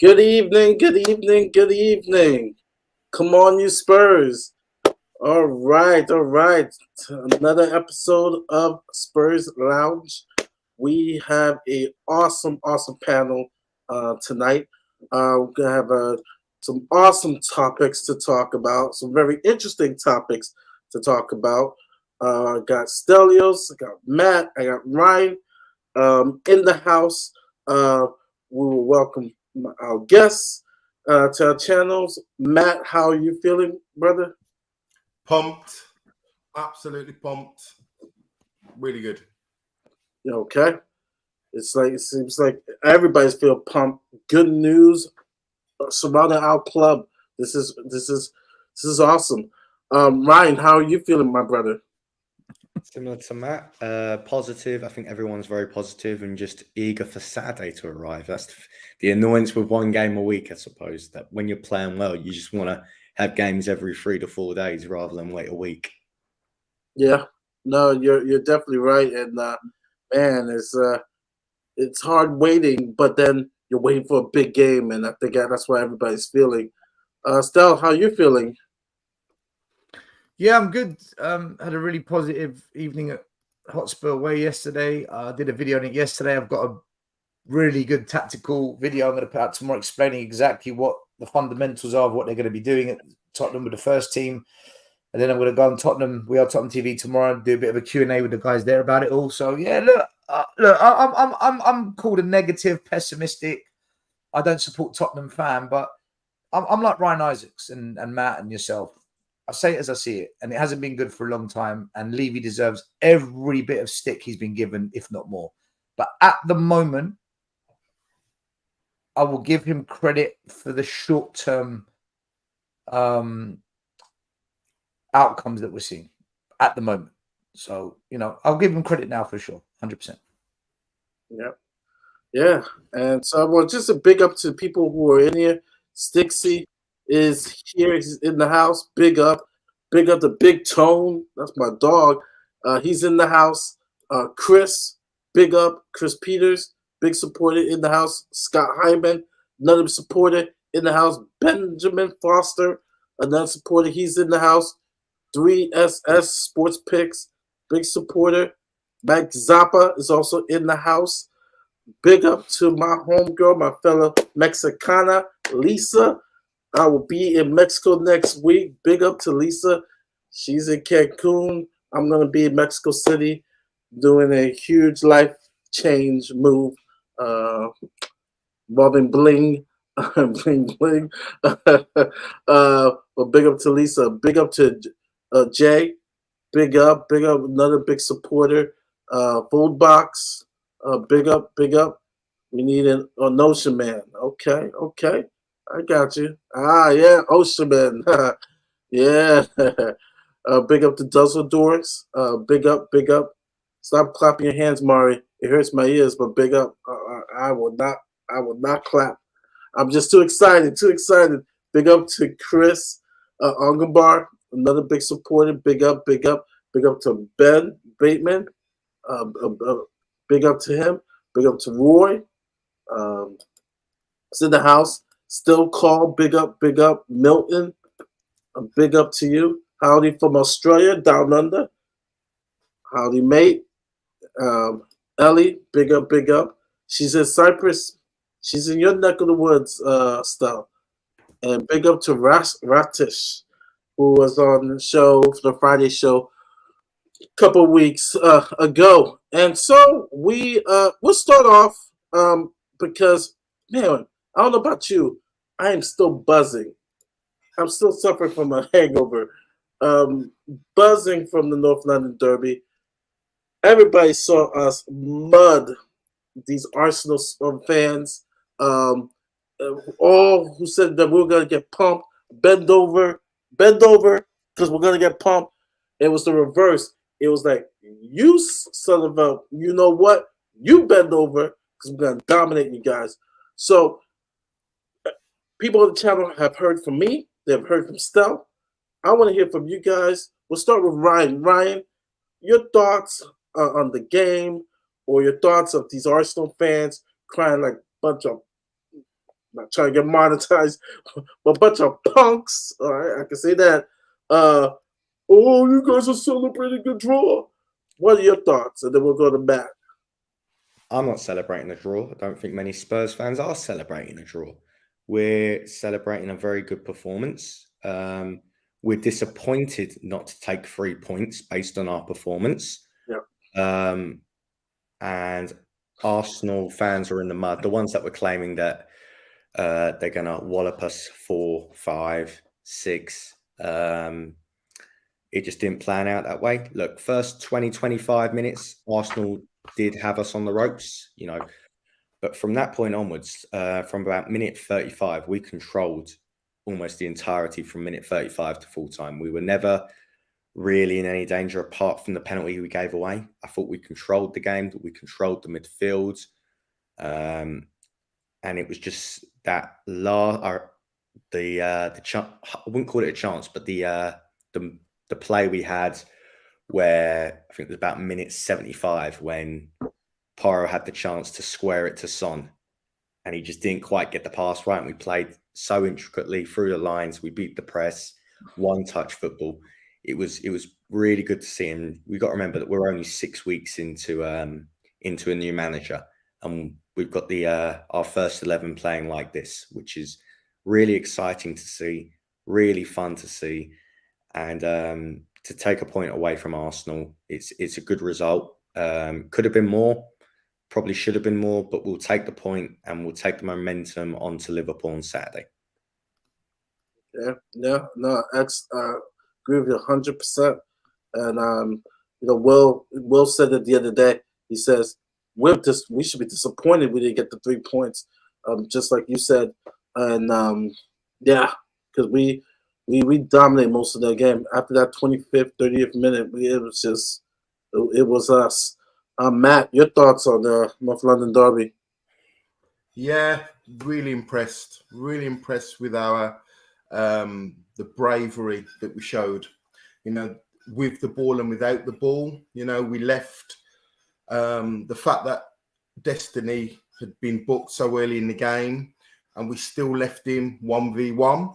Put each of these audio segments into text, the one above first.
Good evening, good evening, good evening. Come on, you Spurs. All right. Another episode of Spurs Lounge. We have a awesome panel tonight. We're gonna have some awesome topics to talk about. Some very interesting topics to talk about. I got Stelios, I got Matt, I got Ryan in the house. Uh, we will welcome our guests to our channels. Matt, how are you feeling, brother? Pumped. Absolutely pumped. Really good. You okay? It seems like everybody's feeling pumped. Good news surrounding our club. This is awesome. Ryan, how are you feeling, my brother? Similar to Matt, positive. I think everyone's very positive and just eager for Saturday to arrive. That's the annoyance with one game a week, I suppose. That when you're playing well, you just want to have games every 3 to 4 days rather than wait a week. Yeah, no, you're definitely right, and man, it's hard waiting, but then you're waiting for a big game, and I think that's why everybody's feeling. Stel, how you feeling? Yeah, I'm good. Had a really positive evening at Hotspur away yesterday. I did a video on it yesterday. I've got a really good tactical video I'm going to put out tomorrow explaining exactly what the fundamentals are of what they're going to be doing at Tottenham with the first team. And then I'm going to go on Tottenham. We are Tottenham TV tomorrow and do a bit of a Q&A with the guys there about it all. So yeah, I'm called a negative, pessimistic. I don't support Tottenham fan, but I'm like Ryan Isaacs and Matt and yourself. I say it as I see it, and it hasn't been good for a long time. And Levy deserves every bit of stick he's been given, if not more. But at the moment, I will give him credit for the short-term outcomes that we're seeing at the moment. So, I'll give him credit now for sure, 100%. Yeah. And so, well, just a big up to people who are in here. Stixie is here. He's in the house. Big up to Big Tone. That's my dog. He's in the house. Chris, big up. Chris Peters, big supporter in the house. Scott Hyman, another supporter in the house. Benjamin Foster, another supporter. He's in the house. 3SS Sports Picks, big supporter. Mike Zappa is also in the house. Big up to my homegirl, my fellow Mexicana, Lisa. I will be in Mexico next week. Big up to Lisa. She's in Cancun. I'm going to be in Mexico City doing a huge life change move. Involving bling. Bling, bling. But big up to Lisa. Big up to Jay. Big up. Another big supporter. Food Box. Big up. We need an Ocean Man. Okay. I got you. Yeah, Ocean Man. Yeah. Big up to Dusseldorfs. Big up. Stop clapping your hands, Mari. It hurts my ears, but big up. I will not clap. I'm just too excited. Big up to Chris Ongabar, another big supporter. Big up. Big up to Ben Bateman. Big up to him. Big up to Roy. It's in the house. Still call. Big up. Milton. Big up to you. Howdy from Australia, down under. Howdy, mate. Ellie, big up. She's in Cyprus. She's in your neck of the woods, Stell. And big up to Ratish, who was on the show, the Friday show, a couple of weeks ago. And so we'll start off because, man, I don't know about you. I am still buzzing. I'm still suffering from a hangover. Buzzing from the North London Derby. Everybody saw us mud these Arsenal fans. All who said that we were going to get pumped, bend over, because we're going to get pumped. It was the reverse. It was like, you son of a, you know what? You bend over because we're going to dominate you guys. So people on the channel have heard from me. They've heard from Stell. I want to hear from you guys. We'll start with Ryan. Ryan, your thoughts on the game, or your thoughts of these Arsenal fans crying like a bunch of not trying to get monetized, but a bunch of punks. All right, I can say that. Oh, you guys are celebrating a draw. What are your thoughts? And then we'll go to Matt. I'm not celebrating a draw. I don't think many Spurs fans are celebrating a draw. We're celebrating a very good performance. We're disappointed not to take 3 points based on our performance. Yeah. And Arsenal fans are in the mud. The ones that were claiming that they're going to wallop us 4, 5, 6. It just didn't plan out that way. Look, first 20, 25 minutes, Arsenal did have us on the ropes, but from that point onwards, from about minute 35, we controlled almost the entirety from minute 35 to full time. We were never really in any danger apart from the penalty we gave away. I thought we controlled the game, we controlled the midfield. And it was just that I wouldn't call it a chance, but the play we had where I think it was about minute 75 when Pyro had the chance to square it to Son and he just didn't quite get the pass right. And we played so intricately through the lines. We beat the press, one-touch football. It was really good to see. And we've got to remember that we're only 6 weeks into a new manager. And we've got our first 11 playing like this, which is really exciting to see, really fun to see. And to take a point away from Arsenal, it's a good result. Could have been more, probably should have been more, but we'll take the point and we'll take the momentum on to Liverpool on Saturday. Yeah, no, agree with you 100%. And Will said at the end of the day, he says we should be disappointed we didn't get the 3 points, just like you said. And yeah, because we dominated most of that game. After that 25th, 30th minute, it was us. Matt, your thoughts on the North London derby? Yeah, really impressed. Really impressed with our the bravery that we showed. With the ball and without the ball. We left the fact that Destiny had been booked so early in the game, and we still left him 1v1.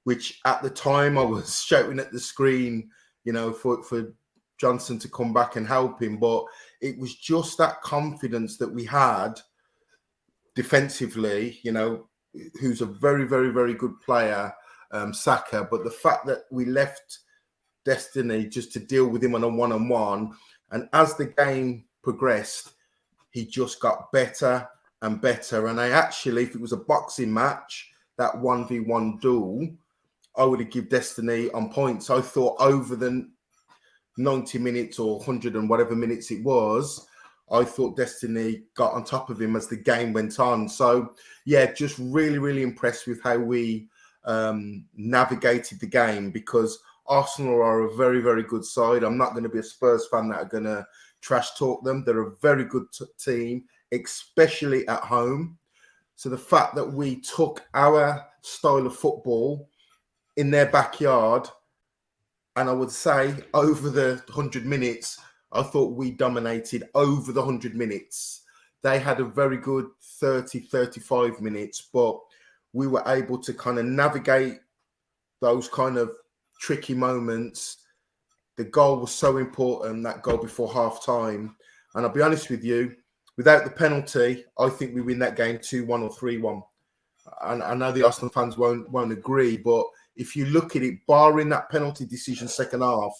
Which at the time I was shouting at the screen, for Johnson to come back and help him. But it was just that confidence that we had defensively, who's a very, very, very good player, Saka. But the fact that we left Destiny just to deal with him on a one-on-one. And as the game progressed, he just got better and better. And if it was a boxing match, that 1v1 duel, I would have given Destiny on points. I thought over the 90 minutes or 100 and whatever minutes it was, I thought Destiny got on top of him as the game went on. So, yeah, just really, really impressed with how we navigated the game, because Arsenal are a very, very good side. I'm not going to be a Spurs fan that are going to trash talk them. They're a very good team, especially at home. So the fact that we took our style of football in their backyard, and I would say over the 100 minutes, I thought we dominated over the 100 minutes. They had a very good 30, 35 minutes, but we were able to kind of navigate those kind of tricky moments. The goal was so important, that goal before half time. And I'll be honest with you, without the penalty, I think we win that game 2-1 or 3-1. And I know the Arsenal fans won't agree, but if you look at it, barring that penalty decision second half,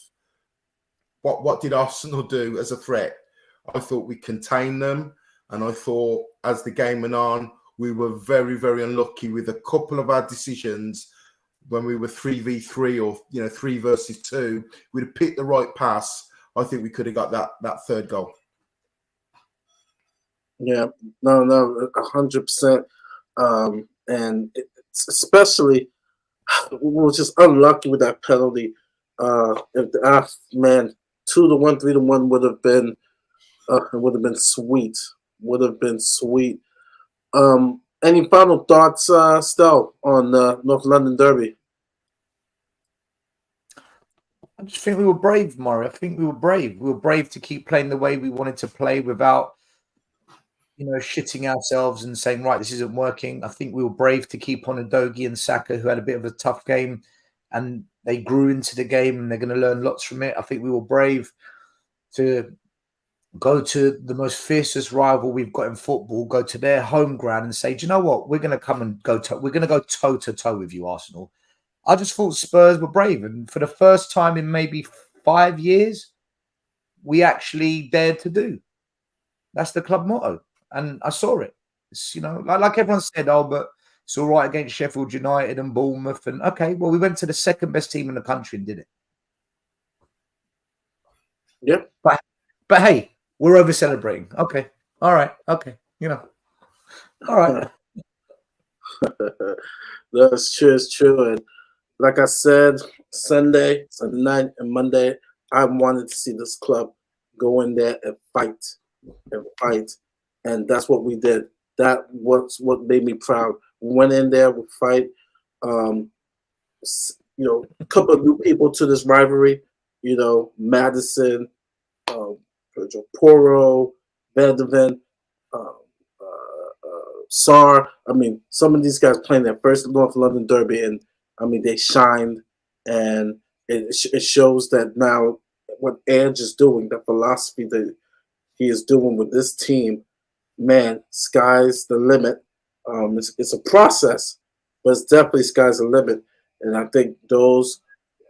what did Arsenal do as a threat? I thought we contained them, and I thought as the game went on, we were very, very unlucky with a couple of our decisions. When we were 3v3 or 3 versus 2, we'd have picked the right pass. I think we could have got that third goal. Yeah, no, 100%. And especially, we were just unlucky with that penalty. If the 2-1, 3-1 would have been sweet. Would have been sweet. Any final thoughts, Stel, on North London derby? I just think we were brave, Murray. I think we were brave. We were brave to keep playing the way we wanted to play without, shitting ourselves and saying, right, this isn't working. I think we were brave to keep on Udogie and Saka, who had a bit of a tough game, and they grew into the game and they're going to learn lots from it. I think we were brave to go to the most fiercest rival we've got in football, go to their home ground and say, do you know what? We're going to come and we're going to go toe to toe with you, Arsenal. I just thought Spurs were brave. And for the first time in maybe 5 years, we actually dared to do. That's the club motto. And I saw it. It's, like everyone said, oh, but it's all right against Sheffield United and Bournemouth. And okay, well, we went to the second best team in the country and did it. Yep. But hey, we're over celebrating. Okay. All right. Okay. All right. That's true. It's true. And like I said, Sunday night, and Monday, I wanted to see this club go in there and fight. And that's what we did. That was what made me proud. We went in there, we fight. A couple of new people to this rivalry. Madison, Poro, Vanderven, Sar. I mean, some of these guys playing their first North London Derby, and I mean, they shined, and it shows that now what Ange is doing, the philosophy that he is doing with this team, man, sky's the limit. It's a process, but it's definitely sky's the limit. And I think those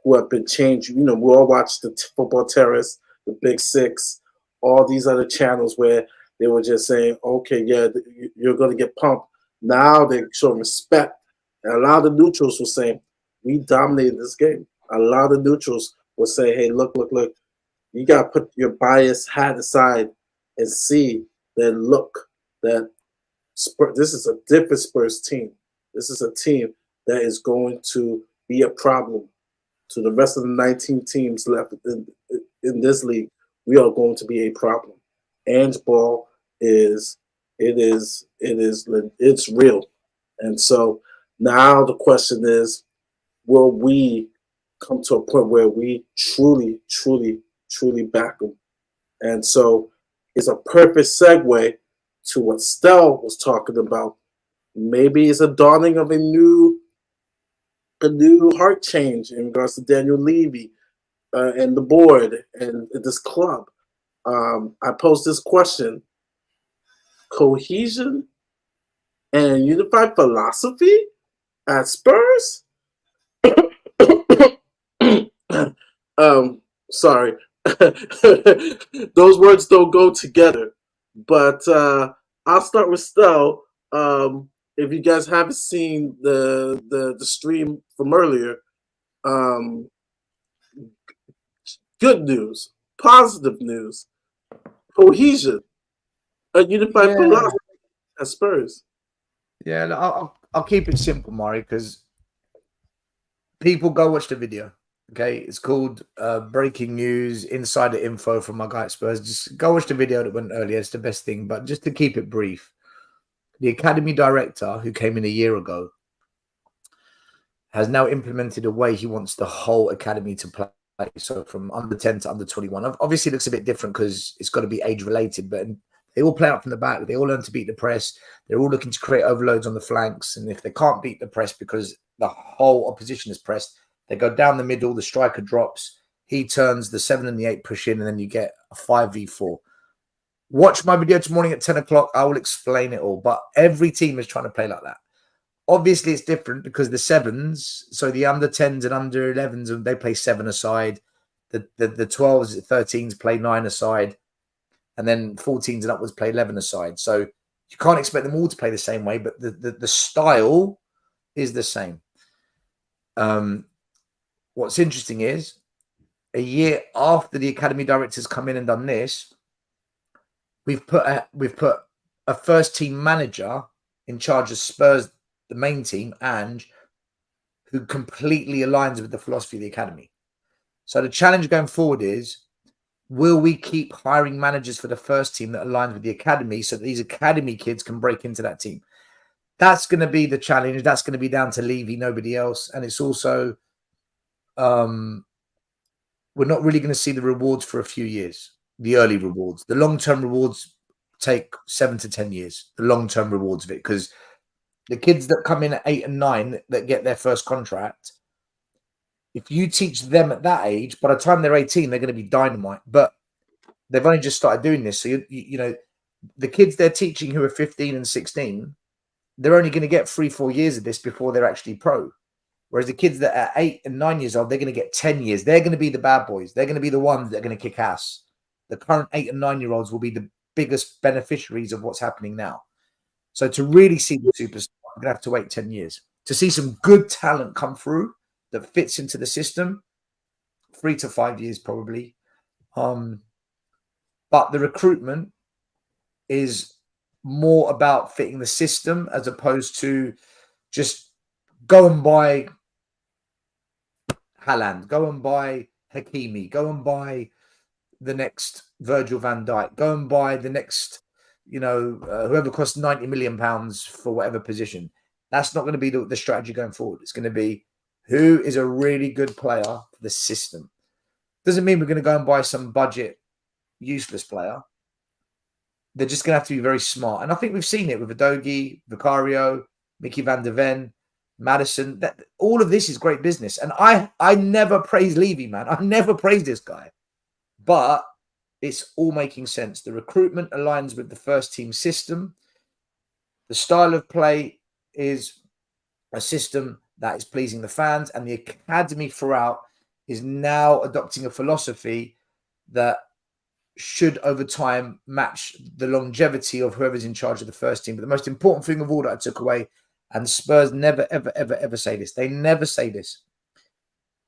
who have been changed, we all watch the Football Terrace, the Big Six, all these other channels where they were just saying, okay, yeah, you're going to get pumped. Now they show respect. And a lot of the neutrals were saying, we dominated this game. A lot of the neutrals were saying, hey, look. You got to put your bias hat aside and see that, look, that this is a different Spurs team. This is a team that is going to be a problem to the rest of the 19 teams left in this league. We are going to be a problem. Ange ball it's real. And so now the question is, will we come to a point where we truly back them? And so it's a perfect segue to what Stell was talking about. Maybe it's a dawning of a new heart change in regards to Daniel Levy and the board and this club. I posed this question: cohesion and unified philosophy at Spurs? Sorry. Those words don't go together. But I'll start with Stell. If you guys haven't seen the stream from earlier, good news, positive news, cohesion, a unified philosophy at Spurs. Yeah, I'll keep it simple, Mari, because people go watch the video. Okay, it's called Breaking News, Insider Info from my guy at Spurs. Just go watch the video that went earlier. It's the best thing. But just to keep it brief, the academy director who came in a year ago has now implemented a way he wants the whole academy to play. So from under 10 to under 21. Obviously, it looks a bit different because it's got to be age related, but they all play out from the back. They all learn to beat the press. They're all looking to create overloads on the flanks. And if they can't beat the press because the whole opposition is pressed, they go down the middle, the striker drops, he turns, the 7 and the 8 push in, and then you get a 5v4. Watch my video tomorrow morning at 10 o'clock. I will explain it all. But every team is trying to play like that. Obviously, it's different because the 7s, so the under 10s and under 11s, they play 7 aside. The 12s, 13s play 9 aside. And then 14s and upwards play 11 aside. So you can't expect them all to play the same way, but the style is the same. What's interesting is a year after the academy directors come in and done this, we've put a first team manager in charge of Spurs, the main team, and who completely aligns with the philosophy of the academy. So the challenge going forward is, will we keep hiring managers for the first team that aligns with the academy so that these academy kids can break into that team? That's going to be the challenge. That's going to be down to Levy, nobody else. And it's also, we're not really going to see the rewards for a few years, the early rewards. The long-term rewards take 7 to 10 years, the long-term rewards of it, because the kids that come in at 8 and 9 that get their first contract, if you teach them at that age, by the time they're 18, they're going to be dynamite. But they've only just started doing this. So, you know, the kids they're teaching who are 15 and 16, they're only going to get 3-4 years of this before they're actually pro. Whereas the kids that are 8 and 9 years old, they're going to get 10 years. They're going to be the bad boys. They're going to be the ones that are going to kick ass. The current 8 and 9-year-olds will be the biggest beneficiaries of what's happening now. So to really see the superstar, I'm going to have to wait 10 years. To see some good talent come through that fits into the system, 3 to 5 years probably. But the recruitment is more about fitting the system as opposed to just go and buy Haaland, go and buy Hakimi, go and buy the next Virgil van Dijk, go and buy the next, you know, whoever costs £90 million for whatever position. That's not going to be the strategy going forward. It's going to be who is a really good player for the system. Doesn't mean we're going to go and buy some budget useless player. They're just going to have to be very smart. And I think we've seen it with Udogie, Vicario, Mickey van der Ven, Maddison. That all of this is great business. And I never praise Levy, man. I never praise this guy. But it's all making sense. The recruitment aligns with the first team system. The style of play is a system that is pleasing the fans. And the academy throughout is now adopting a philosophy that should over time match the longevity of whoever's in charge of the first team. But the most important thing of all that I took away, and Spurs never, ever, ever, ever say this. They never say this.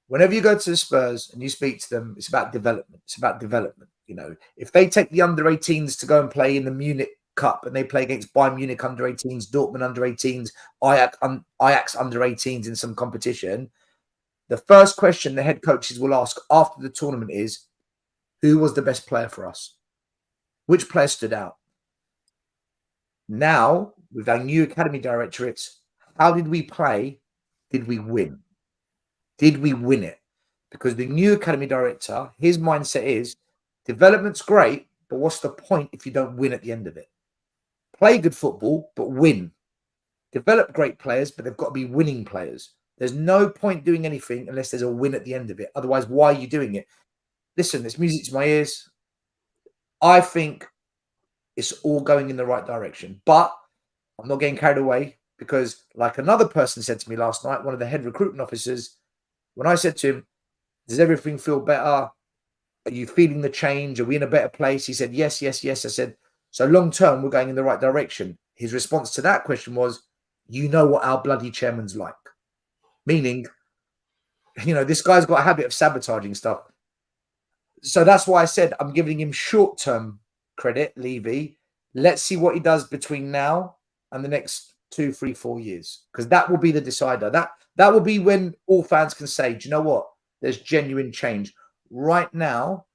Whenever you go to the Spurs and you speak to them, it's about development. It's about development. You know, if they take the under 18s to go and play in the Munich Cup and they play against Bayern Munich under 18s, Dortmund under 18s, Ajax under 18s in some competition, the first question the head coaches will ask after the tournament is, who was the best player for us? Which player stood out? Now, with our new academy directorates, how did we play? Did we win? Did we win it? Because the new academy director, his mindset is development's great, but what's the point if you don't win at the end of it? Play good football, but win. Develop great players, but they've got to be winning players. There's no point doing anything unless there's a win at the end of it. Otherwise, why are you doing it? Listen, it's music to my ears. I think it's all going in the right direction. But I'm not getting carried away because, like another person said to me last night, one of the head recruitment officers, when I said to him, does everything feel better? Are you feeling the change? Are we in a better place? He said, yes, yes, yes. I said, so long term, we're going in the right direction. His response to that question was, you know what our bloody chairman's like. Meaning, you know, this guy's got a habit of sabotaging stuff. So that's why I said I'm giving him short-term credit, Levy. Let's see what he does between now and the next 2, 3, 4 years. Because that will be the decider. That will be when all fans can say, do you know what? There's genuine change. Right now,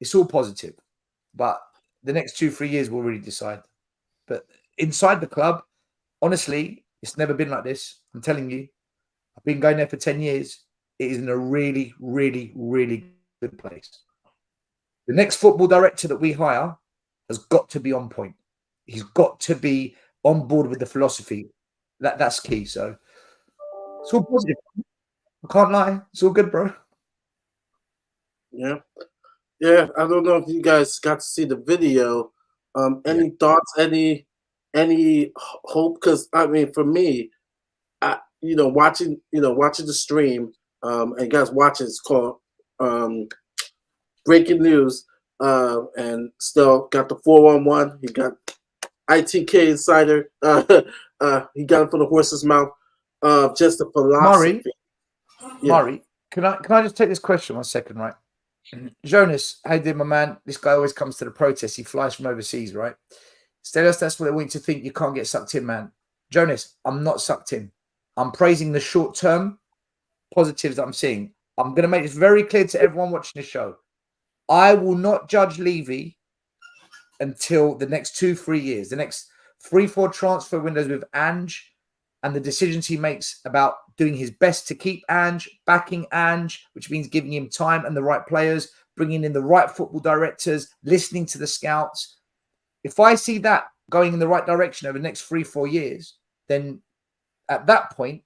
it's all positive. But the next 2, 3 years will really decide. But inside the club, honestly, it's never been like this. I'm telling you. I've been going there for 10 years. It is in a really, really, really good place. The next football director that we hire has got to be on point. He's got to be on board with the philosophy. That's key. So it's all positive. I can't lie. It's all good, bro. Yeah. Yeah. I don't know if you guys got to see the video. Any thoughts? Any hope? Because I mean, for me, watching the stream, and guys watching, it's called Breaking News, and still got the 411. He got ITK Insider. He got it from the horse's mouth. Just the philosophy. Murray, can I just take this question 1 second, right? Jonas, how you doing, my man? This guy always comes to the protest. He flies from overseas, right? Stelos, that's what they want you to think. You can't get sucked in, man. Jonas, I'm not sucked in. I'm praising the short-term positives that I'm seeing. I'm going to make this very clear to everyone watching the show. I will not judge Levy until the next 2, 3 years, the next 3, 4 transfer windows with Ange and the decisions he makes about doing his best to keep Ange, backing Ange, which means giving him time and the right players, bringing in the right football directors, listening to the scouts. If I see that going in the right direction over the next 3-4 years, then at that point,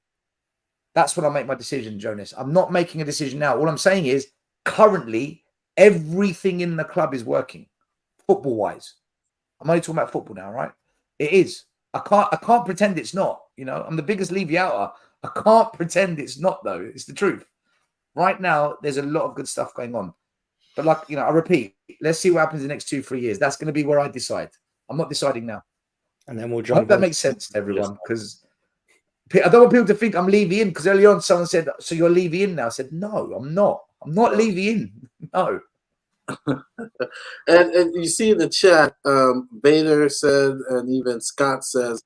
that's when I make my decision, Jonas. I'm not making a decision now. All I'm saying is currently everything in the club is working football-wise. I'm only talking about football now, right? It is. I can't pretend it's not. You know, I'm the biggest Levy outer. I can't pretend it's not, though. It's the truth. Right now, there's a lot of good stuff going on. But like, you know, I repeat, let's see what happens in the next 2-3 years. That's going to be where I decide. I'm not deciding now. And then we'll I jump. hope that makes sense to everyone, because I don't want people to think I'm Levy in, because early on someone said, so you're Levy in now. I said, no, I'm not. I'm not Levy in. No. And you see in the chat, Vader said, and even Scott says,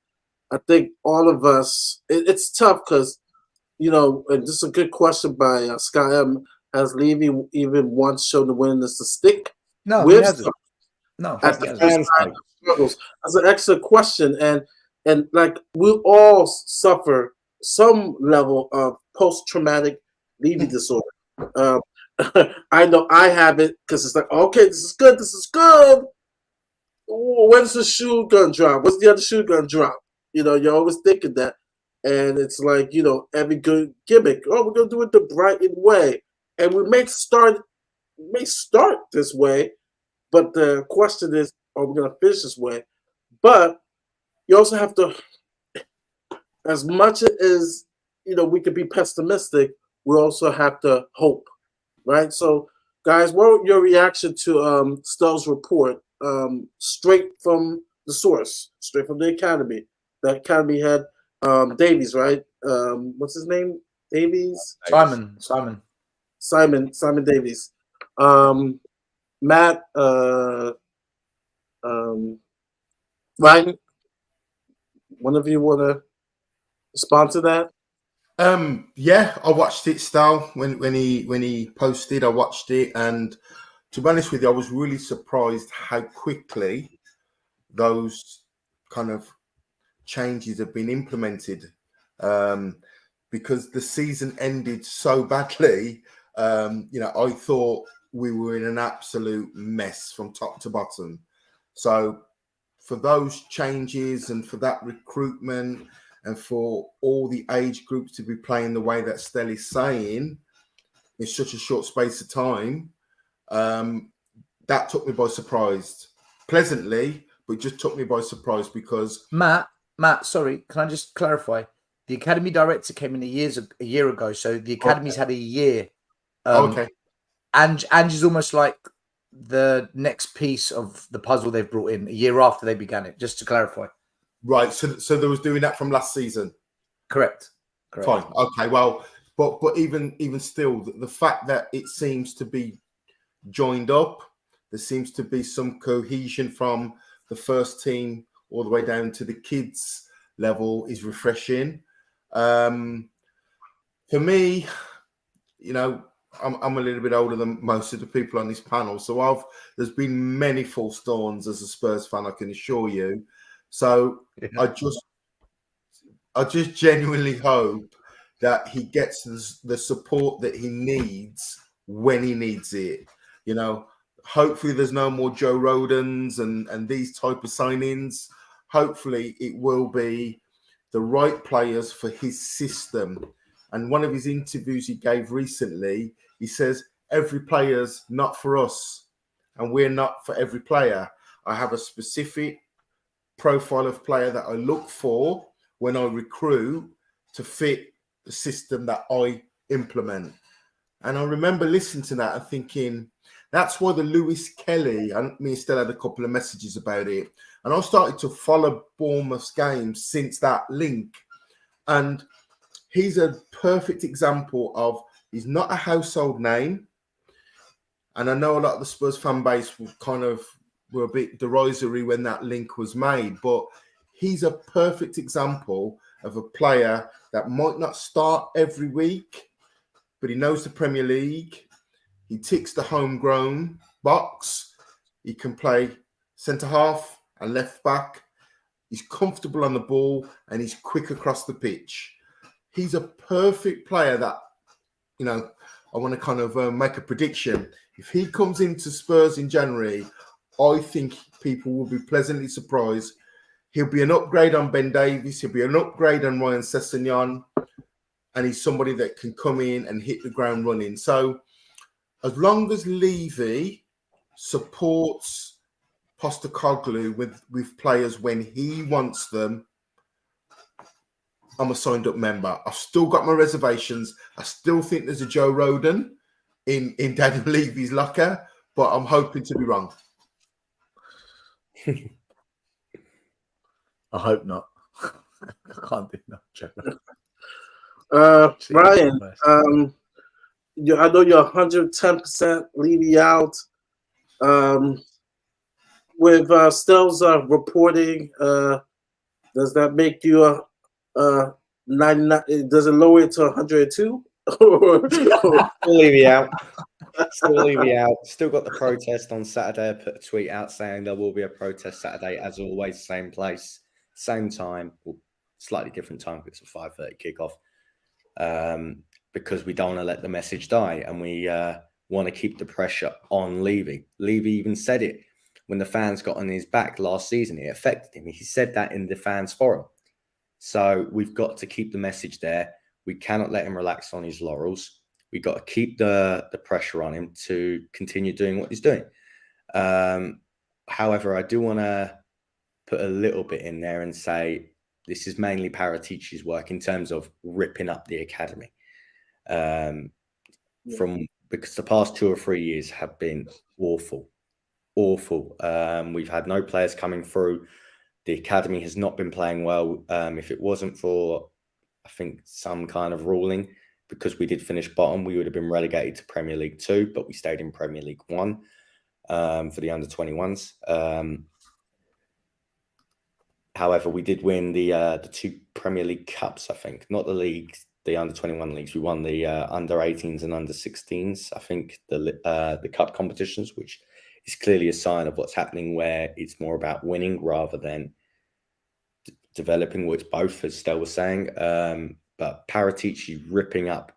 I think all of us, it's tough because, you know, and this is a good question by Scott M. Has Levy even once shown the willingness to stick No, with he hasn't. No, at he the hasn't. first time of struggles? That's an excellent question. And like, we all suffer some level of post-traumatic Levy disorder. I know I have it because it's like, okay, this is good. This is good. When's the shoe gonna drop? What's the other shoe gonna drop? You know, you're always thinking that. And it's like, you know, every good gimmick. Oh, we're gonna do it the Brighton way. And we may start this way, but the question is, are we gonna finish this way? But you also have to, as much as, you know, we could be pessimistic, we also have to hope. Right? So, guys, what was your reaction to Stell's report? Straight from the source, straight from the academy. The academy had Davies, right? What's his name? Davies? Simon Davies. Matt, Ryan, one of you want to respond to that? Yeah, I watched it, Stal, when he posted. I watched it, and to be honest with you, I was really surprised how quickly those kind of changes have been implemented. Because the season ended so badly, you know, I thought we were in an absolute mess from top to bottom. So for those changes and for that recruitment and for all the age groups to be playing the way that Stell is saying in such a short space of time, that took me by surprise. Pleasantly, but just took me by surprise because... Matt, sorry, can I just clarify? The academy director came in a year ago, so the academy's had a year. Okay. And is almost like the next piece of the puzzle they've brought in a year after they began it, just to clarify. Right, so they was doing that from last season. Correct. Fine. Okay. Well, but even still, the fact that it seems to be joined up, there seems to be some cohesion from the first team all the way down to the kids level is refreshing. For me, you know, I'm a little bit older than most of the people on this panel, so there's been many false dawns as a Spurs fan, I can assure you. So yeah. I just genuinely hope that he gets the support that he needs when he needs it. You know, hopefully there's no more Joe Rodens and these type of signings. Hopefully it will be the right players for his system. And one of his interviews he gave recently, he says, every player's not for us and we're not for every player. I have a specific profile of player that I look for when I recruit to fit the system that I implement. And I remember listening to that and thinking, that's why the Lewis Kelly, and me still had a couple of messages about it. And I started to follow Bournemouth's games since that link. And he's a perfect example of, he's not a household name. And I know a lot of the Spurs fan base were a bit derisory when that link was made, but he's a perfect example of a player that might not start every week, but he knows the Premier League. He ticks the homegrown box. He can play centre half and left back. He's comfortable on the ball and he's quick across the pitch. He's a perfect player that, you know, I want to kind of make a prediction. If he comes into Spurs in January, I think people will be pleasantly surprised. He'll be an upgrade on Ben Davies. He'll be an upgrade on Ryan Sessegnon. And he's somebody that can come in and hit the ground running. So as long as Levy supports Postecoglou with players when he wants them, I'm a signed up member. I've still got my reservations. I still think there's a Joe Roden in Daniel Levy's locker, but I'm hoping to be wrong. I hope not. I can't do that, Joe. Ryan, I know you're 110% Levy out. With Stel's reporting, does that make you 99? Does it lower it to 102? Still Levy out. Still Levy out. Still got the protest on Saturday. I put a tweet out saying there will be a protest Saturday, as always, same place, same time, well, slightly different time because it's a 5:30 kickoff. Because we don't want to let the message die, and we want to keep the pressure on Levy. Levy even said it when the fans got on his back last season. It affected him. He said that in the fans forum. So we've got to keep the message there. We cannot let him relax on his laurels. We've got to keep the pressure on him to continue doing what he's doing. However, I do want to put a little bit in there and say this is mainly Paratici's work in terms of ripping up the academy. Because the past 2 or 3 years have been awful. We've had no players coming through. The academy has not been playing well. If it wasn't for, I think, some kind of ruling, because we did finish bottom, we would have been relegated to Premier League 2, but we stayed in Premier League 1 for the under-21s. However, we did win the 2 Premier League Cups, I think. Not the leagues, the under-21 leagues. We won the under-18s and under-16s, I think, the cup competitions, which is clearly a sign of what's happening, where it's more about winning rather than developing, which both, as Stel was saying. But Paratici ripping up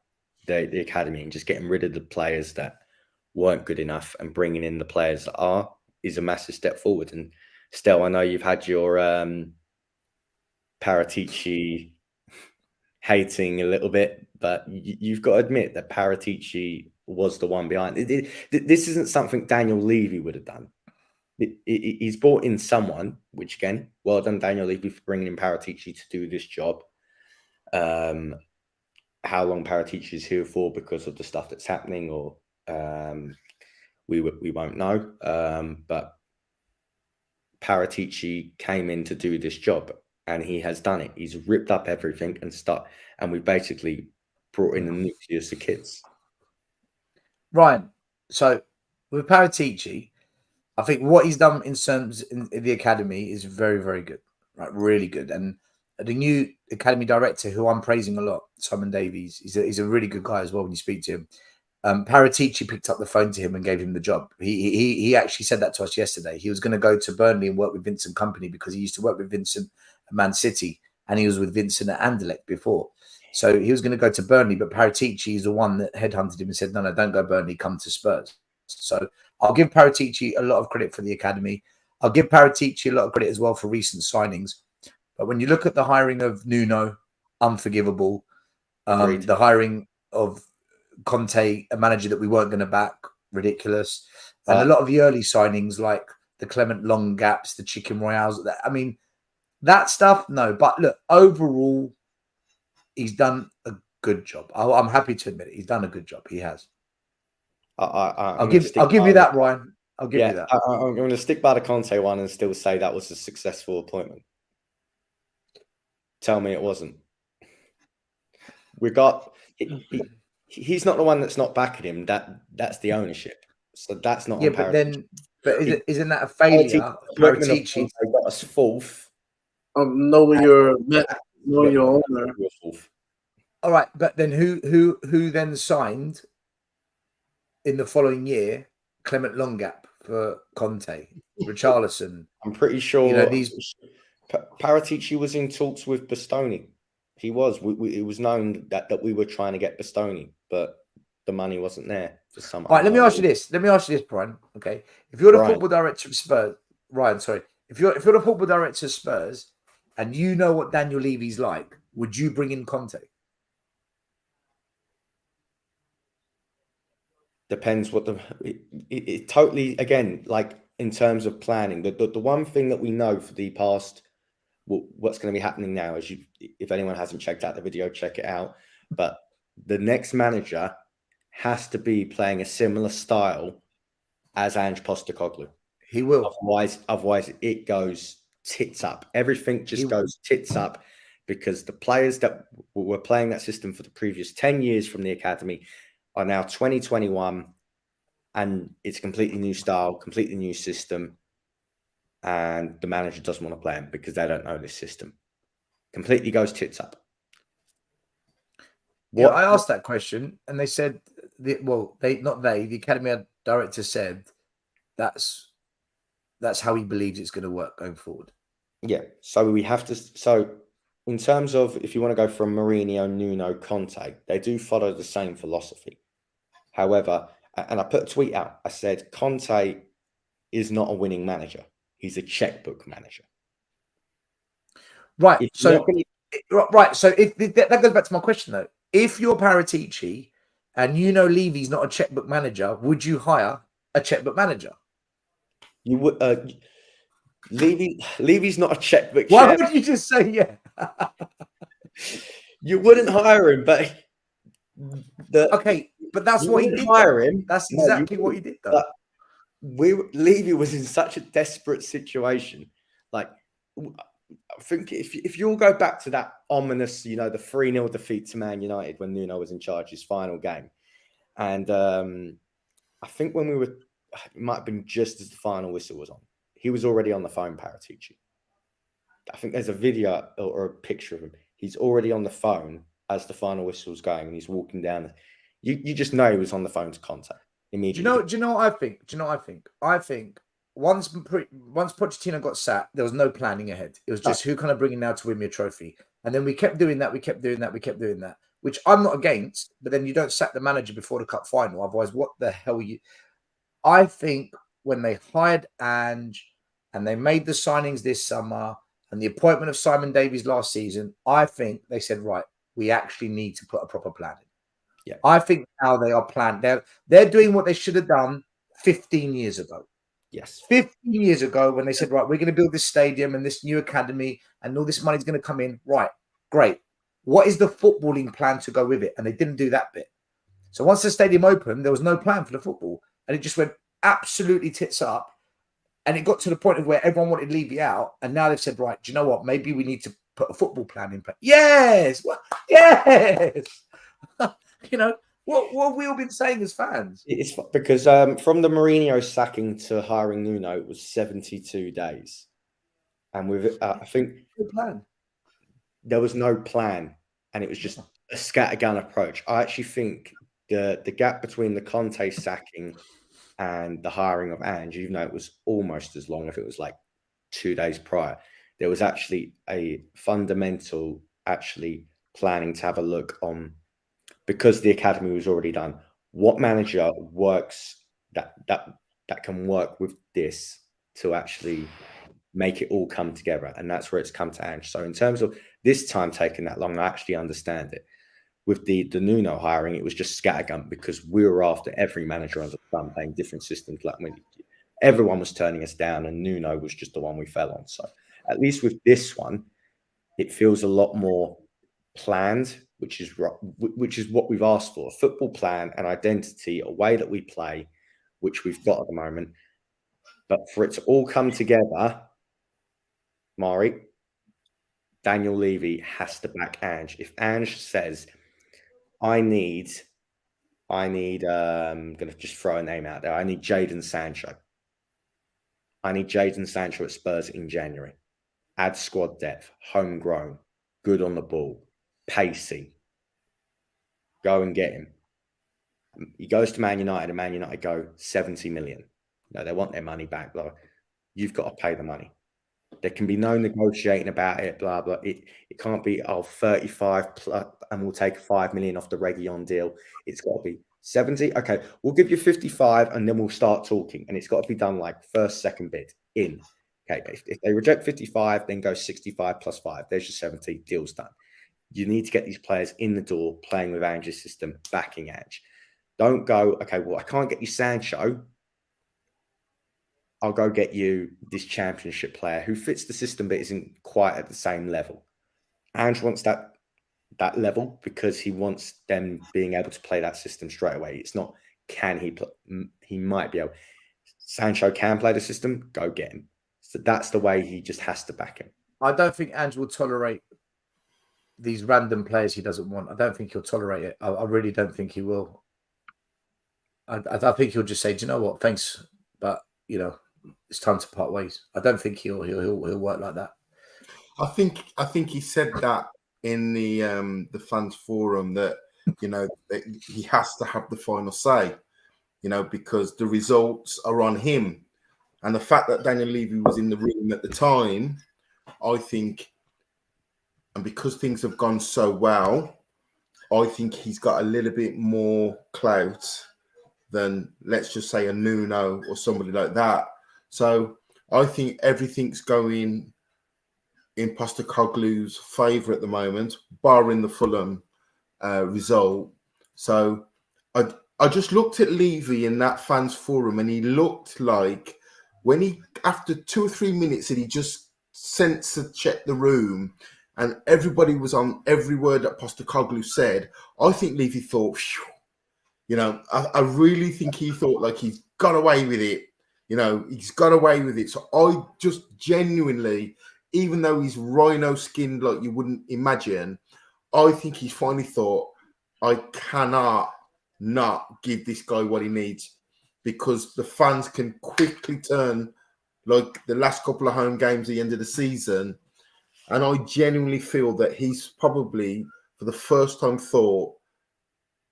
the academy and just getting rid of the players that weren't good enough and bringing in the players that are is a massive step forward. And Stel, I know you've had your Paratici hating a little bit, but you've got to admit that Paratici was the one behind it. This isn't something Daniel Levy would have done. He's brought in someone, which again, well done Daniel Levy for bringing in Paratici to do this job. How long Paratici is here for because of the stuff that's happening, or we won't know. But Paratici came in to do this job, and he has done it. He's ripped up everything and we basically brought in the nucleus of kids. Ryan, so with Paratici, I think what he's done in terms in the academy is very, very good, right? Really good. And the new academy director, who I'm praising a lot, Simon Davies, he's a really good guy as well when you speak to him. Paratici picked up the phone to him and gave him the job. He actually said that to us yesterday. He was going to go to Burnley and work with Vincent Kompany because he used to work with Vincent at Man City, and he was with Vincent at Anderlecht before. So he was going to go to Burnley, but Paratici is the one that headhunted him and said, no, don't go Burnley, come to Spurs. So I'll give Paratici a lot of credit for the academy. I'll give Paratici a lot of credit as well for recent signings. But when you look at the hiring of Nuno, unforgivable. The hiring of Conte, a manager that we weren't going to back, ridiculous. And a lot of the early signings, like the Clement Long gaps, the Chicken Royales, that stuff, no. But look, overall, he's done a good job. I'm happy to admit it. He's done a good job. He has. I'll give you that, Ryan. I'll give you that. I'm going to stick by the Conte one and still say that was a successful appointment. Tell me it wasn't. He's not the one that's not backing him. That's the ownership. So that's not. Yeah, but isn't that a failure? Paratici got us fourth. Knowing your owner. All right, but then who then signed in the following year Clement Longap for Conte, Richarlison? I'm pretty sure Paratici was in talks with Bastoni. He was. It was known that we were trying to get Bastoni, but the money wasn't there for some. All right, let me ask you this, Brian. Okay, if you're the football director of Spurs, Ryan, sorry. If you're the football director of Spurs and you know what Daniel Levy's like, would you bring in Conte? Depends what it totally, again, like in terms of planning. The one thing that we know for the past, what's going to be happening now is, if anyone hasn't checked out the video, check it out. But the next manager has to be playing a similar style as Ange Postecoglou. He will. Otherwise it goes tits up. Everything just goes tits up, because the players that were playing that system for the previous 10 years from the academy are now 2021, and it's a completely new style, completely new system, and the manager doesn't want to play them because they don't know this system. Completely goes tits up. Yeah, I asked that question, and they said, the academy director said that's how he believes it's going to work going forward. Yeah, so we have to. So in terms of, if you want to go from Mourinho, Nuno, Conte, they do follow the same philosophy. However, and I put a tweet out, I said, Conte is not a winning manager. He's a checkbook manager. Right. So if that goes back to my question, though. If you're Paratici and you know Levy's not a checkbook manager, would you hire a checkbook manager? You would. Levy's not a checkbook. Why would you just say yeah? You wouldn't hire him, but okay, but that's what he did. Hire him. That's exactly what he did, though. Levy was in such a desperate situation. Like, I think if you'll go back to that ominous, the 3-0 defeat to Man United when Nuno was in charge, his final game, and I think when it might have been just as the final whistle was on, he was already on the phone, Paratici. I think there's a video or a picture of him. He's already on the phone as the final whistle's going, and he's walking down. You just know he was on the phone to Conte immediately. Do you know what I think? I think once Pochettino got sacked, there was no planning ahead. It was just who can I bring in now to win me a trophy? And then we kept doing that, which I'm not against, but then you don't sack the manager before the cup final. Otherwise, what the hell I think when they hired Ange and they made the signings this summer and the appointment of Simon Davies last season, I think they said, right, we actually need to put a proper plan in. Yeah. I think now they are planned. They're doing what they should have done 15 years ago. Yes. 15 years ago when they said, right, we're going to build this stadium and this new academy and all this money is going to come in. Right, great. What is the footballing plan to go with it? And they didn't do that bit. So once the stadium opened, there was no plan for the football. And it just went absolutely tits up. And it got to the point of where everyone wanted Levy out. And now they've said, right, do you know what? Maybe we need to put a football plan in place. Yes. Yes. What have we all been saying as fans? It's because from the Mourinho sacking to hiring Nuno, it was 72 days. And with I think there was no plan. And it was just a scattergun approach. I actually think the gap between the Conte sacking and the hiring of Ange, even though it was almost as long, if it was like 2 days prior, there was actually a fundamental planning to have a look on, because the academy was already done, what manager works that can work with this to actually make it all come together. And that's where it's come to Ange. So in terms of this time taking that long, I actually understand it. With the Nuno hiring, it was just scattergun because we were after every manager under the sun playing different systems. Like, everyone was turning us down, and Nuno was just the one we fell on. So at least with this one, it feels a lot more planned, which is what we've asked for: a football plan, an identity, a way that we play, which we've got at the moment. But for it to all come together, Mari, Daniel Levy has to back Ange. If Ange says, I'm going to just throw a name out there. I need Jadon Sancho. I need Jadon Sancho at Spurs in January. Add squad depth, homegrown, good on the ball, pacey. Go and get him. He goes to Man United, and Man United go 70 million. They want their money back. Blah. You've got to pay the money. There can be no negotiating about it, blah, blah. It can't be, 35 plus, and we'll take 5 million off the Reguilon deal. It's got to be 70. Okay, we'll give you 55, and then we'll start talking. And it's got to be done like first, second bid in. Okay, but if they reject 55, then go 65 plus 5. There's your 70. Deal's done. You need to get these players in the door, playing with Ange's system, backing Ange. Don't go, okay, well, I can't get you Sancho. I'll go get you this championship player who fits the system but isn't quite at the same level. Ange wants that level because he wants them being able to play that system straight away. It's not can he play, he might be able. Sancho can play the system, go get him. So that's the way he just has to back him. I don't think Ange will tolerate these random players he doesn't want. I don't think he'll tolerate it. I really don't think he will. I think he'll just say, do you know what? Thanks, but it's time to part ways. I don't think he'll work like that. I think he said that in the fans forum that that he has to have the final say, because the results are on him, and the fact that Daniel Levy was in the room at the time, I think, and because things have gone so well, I think he's got a little bit more clout than, let's just say, a Nuno or somebody like that. So I think everything's going in Postecoglou's favour at the moment, barring the Fulham result. So I just looked at Levy in that fans forum, and he looked like when he, after 2 or 3 minutes, that he just sensor checked the room, and everybody was on every word that Postecoglou said. I think Levy thought, I really think he thought like he's got away with it. He's got away with it. So I just genuinely, even though he's rhino skinned like you wouldn't imagine, I think he's finally thought, I cannot not give this guy what he needs, because the fans can quickly turn like the last couple of home games at the end of the season. And I genuinely feel that he's probably, for the first time, thought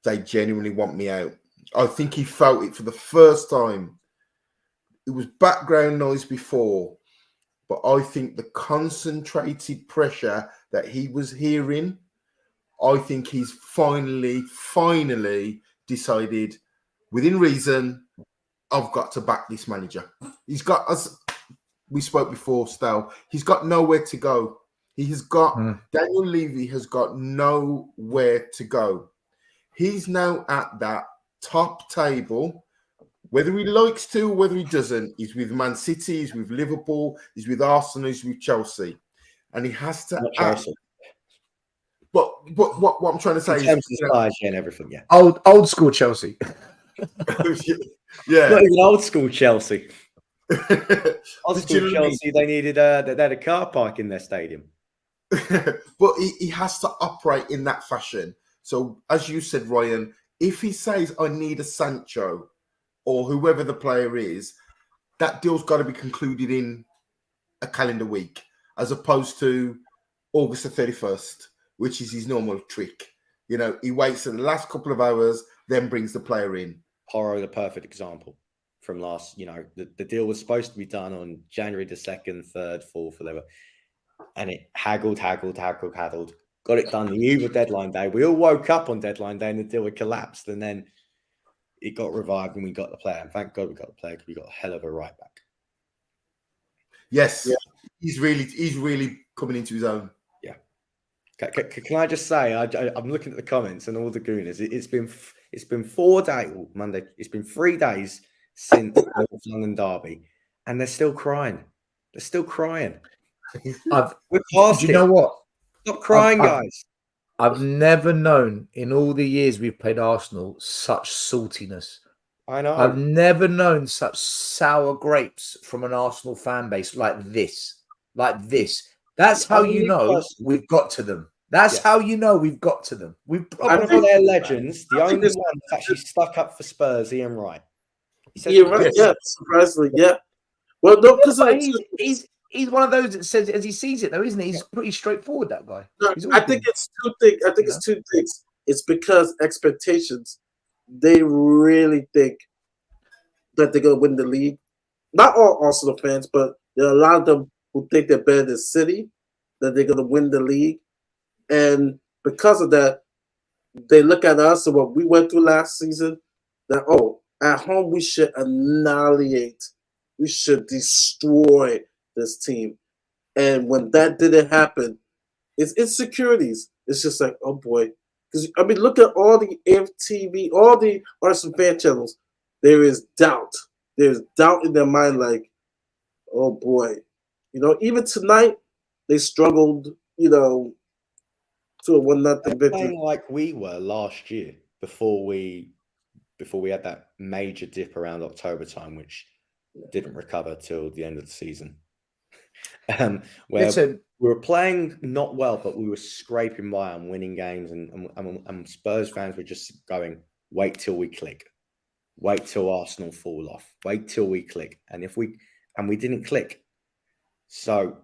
they genuinely want me out. I think he felt it for the first time. It was background noise before, but I think the concentrated pressure that he was hearing, I think he's finally decided, within reason, I've got to back this manager. He's got, as we spoke before, Stel, he's got nowhere to go. He has got, Daniel Levy has got nowhere to go. He's now at that top table, whether he likes to or whether he doesn't. He's with Man City, he's with Liverpool, he's with Arsenal, he's with Chelsea. And he has to act. But what I'm trying to say in terms of size and everything, yeah. Old school Chelsea. Yeah. Not even old school Chelsea. Old school Chelsea, they needed they had a car park in their stadium. But he has to operate in that fashion. So, as you said, Ryan, if he says, I need a Sancho or whoever the player is, that deal's got to be concluded in a calendar week, as opposed to August the 31st, which is his normal trick. He waits for the last couple of hours, then brings the player in. Porro, the perfect example from last, the deal was supposed to be done on January the 2nd, 3rd, 4th, whatever. And it haggled. Got it done the eve of deadline day. We all woke up on deadline day and the deal had collapsed. And then it got revived and we got the player. And thank God we got the player, because we got a hell of a right back. Yes. Yeah. He's really coming into his own. Yeah. Can I just say, I'm looking at the comments and all the gooners. It's been 4 days, Monday. It's been 3 days since the London derby, and they're still crying. They're still crying. We're past it. Do you know what? Stop crying, guys. I've never known in all the years we've played Arsenal such saltiness. I know. I've never known such sour grapes from an Arsenal fan base like this. That's how you know we've got to them. That's how you know we've got to them. We've probably their legends. The only one that's actually stuck up for Spurs, Ian Wright. Ian Wright, yeah, surprisingly, yeah. Well, no, because he's one of those that says as he sees it, though, isn't he? He's pretty straightforward, that guy. No, I think it's two things. It's two things. It's because expectations. They really think that they're going to win the league. Not all Arsenal fans, but there are a lot of them who think they're better than City, that they're going to win the league. And because of that, they look at us and what we went through last season, that, at home we should annihilate, we should destroy this team. And when that didn't happen, it's insecurities. It's just like, oh boy. Because I mean, look at all the FTV, all the Arsenal fan channels. There is doubt. There's doubt in their mind, like, oh boy. Even tonight they struggled, to a 1-0 victory. Playing like we were last year before we had that major dip around October time, which didn't recover till the end of the season. Where we were playing not well, but we were scraping by and winning games, and Spurs fans were just going, wait till we click. Wait till Arsenal fall off. Wait till we click. And we didn't click. So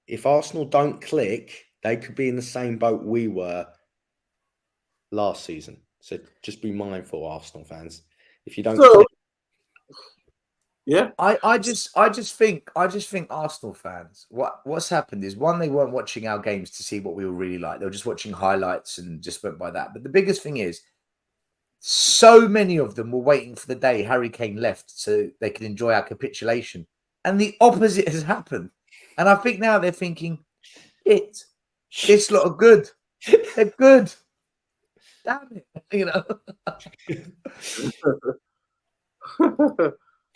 if Arsenal don't click, they could be in the same boat we were last season. So just be mindful, Arsenal fans. If you don't click. Yeah. I just think Arsenal fans, what's happened is, one, they weren't watching our games to see what we were really like. They were just watching highlights and just went by that. But the biggest thing is, so many of them were waiting for the day Harry Kane left so they could enjoy our capitulation. And the opposite has happened. And I think now they're thinking, this lot are good. They're good. Damn it.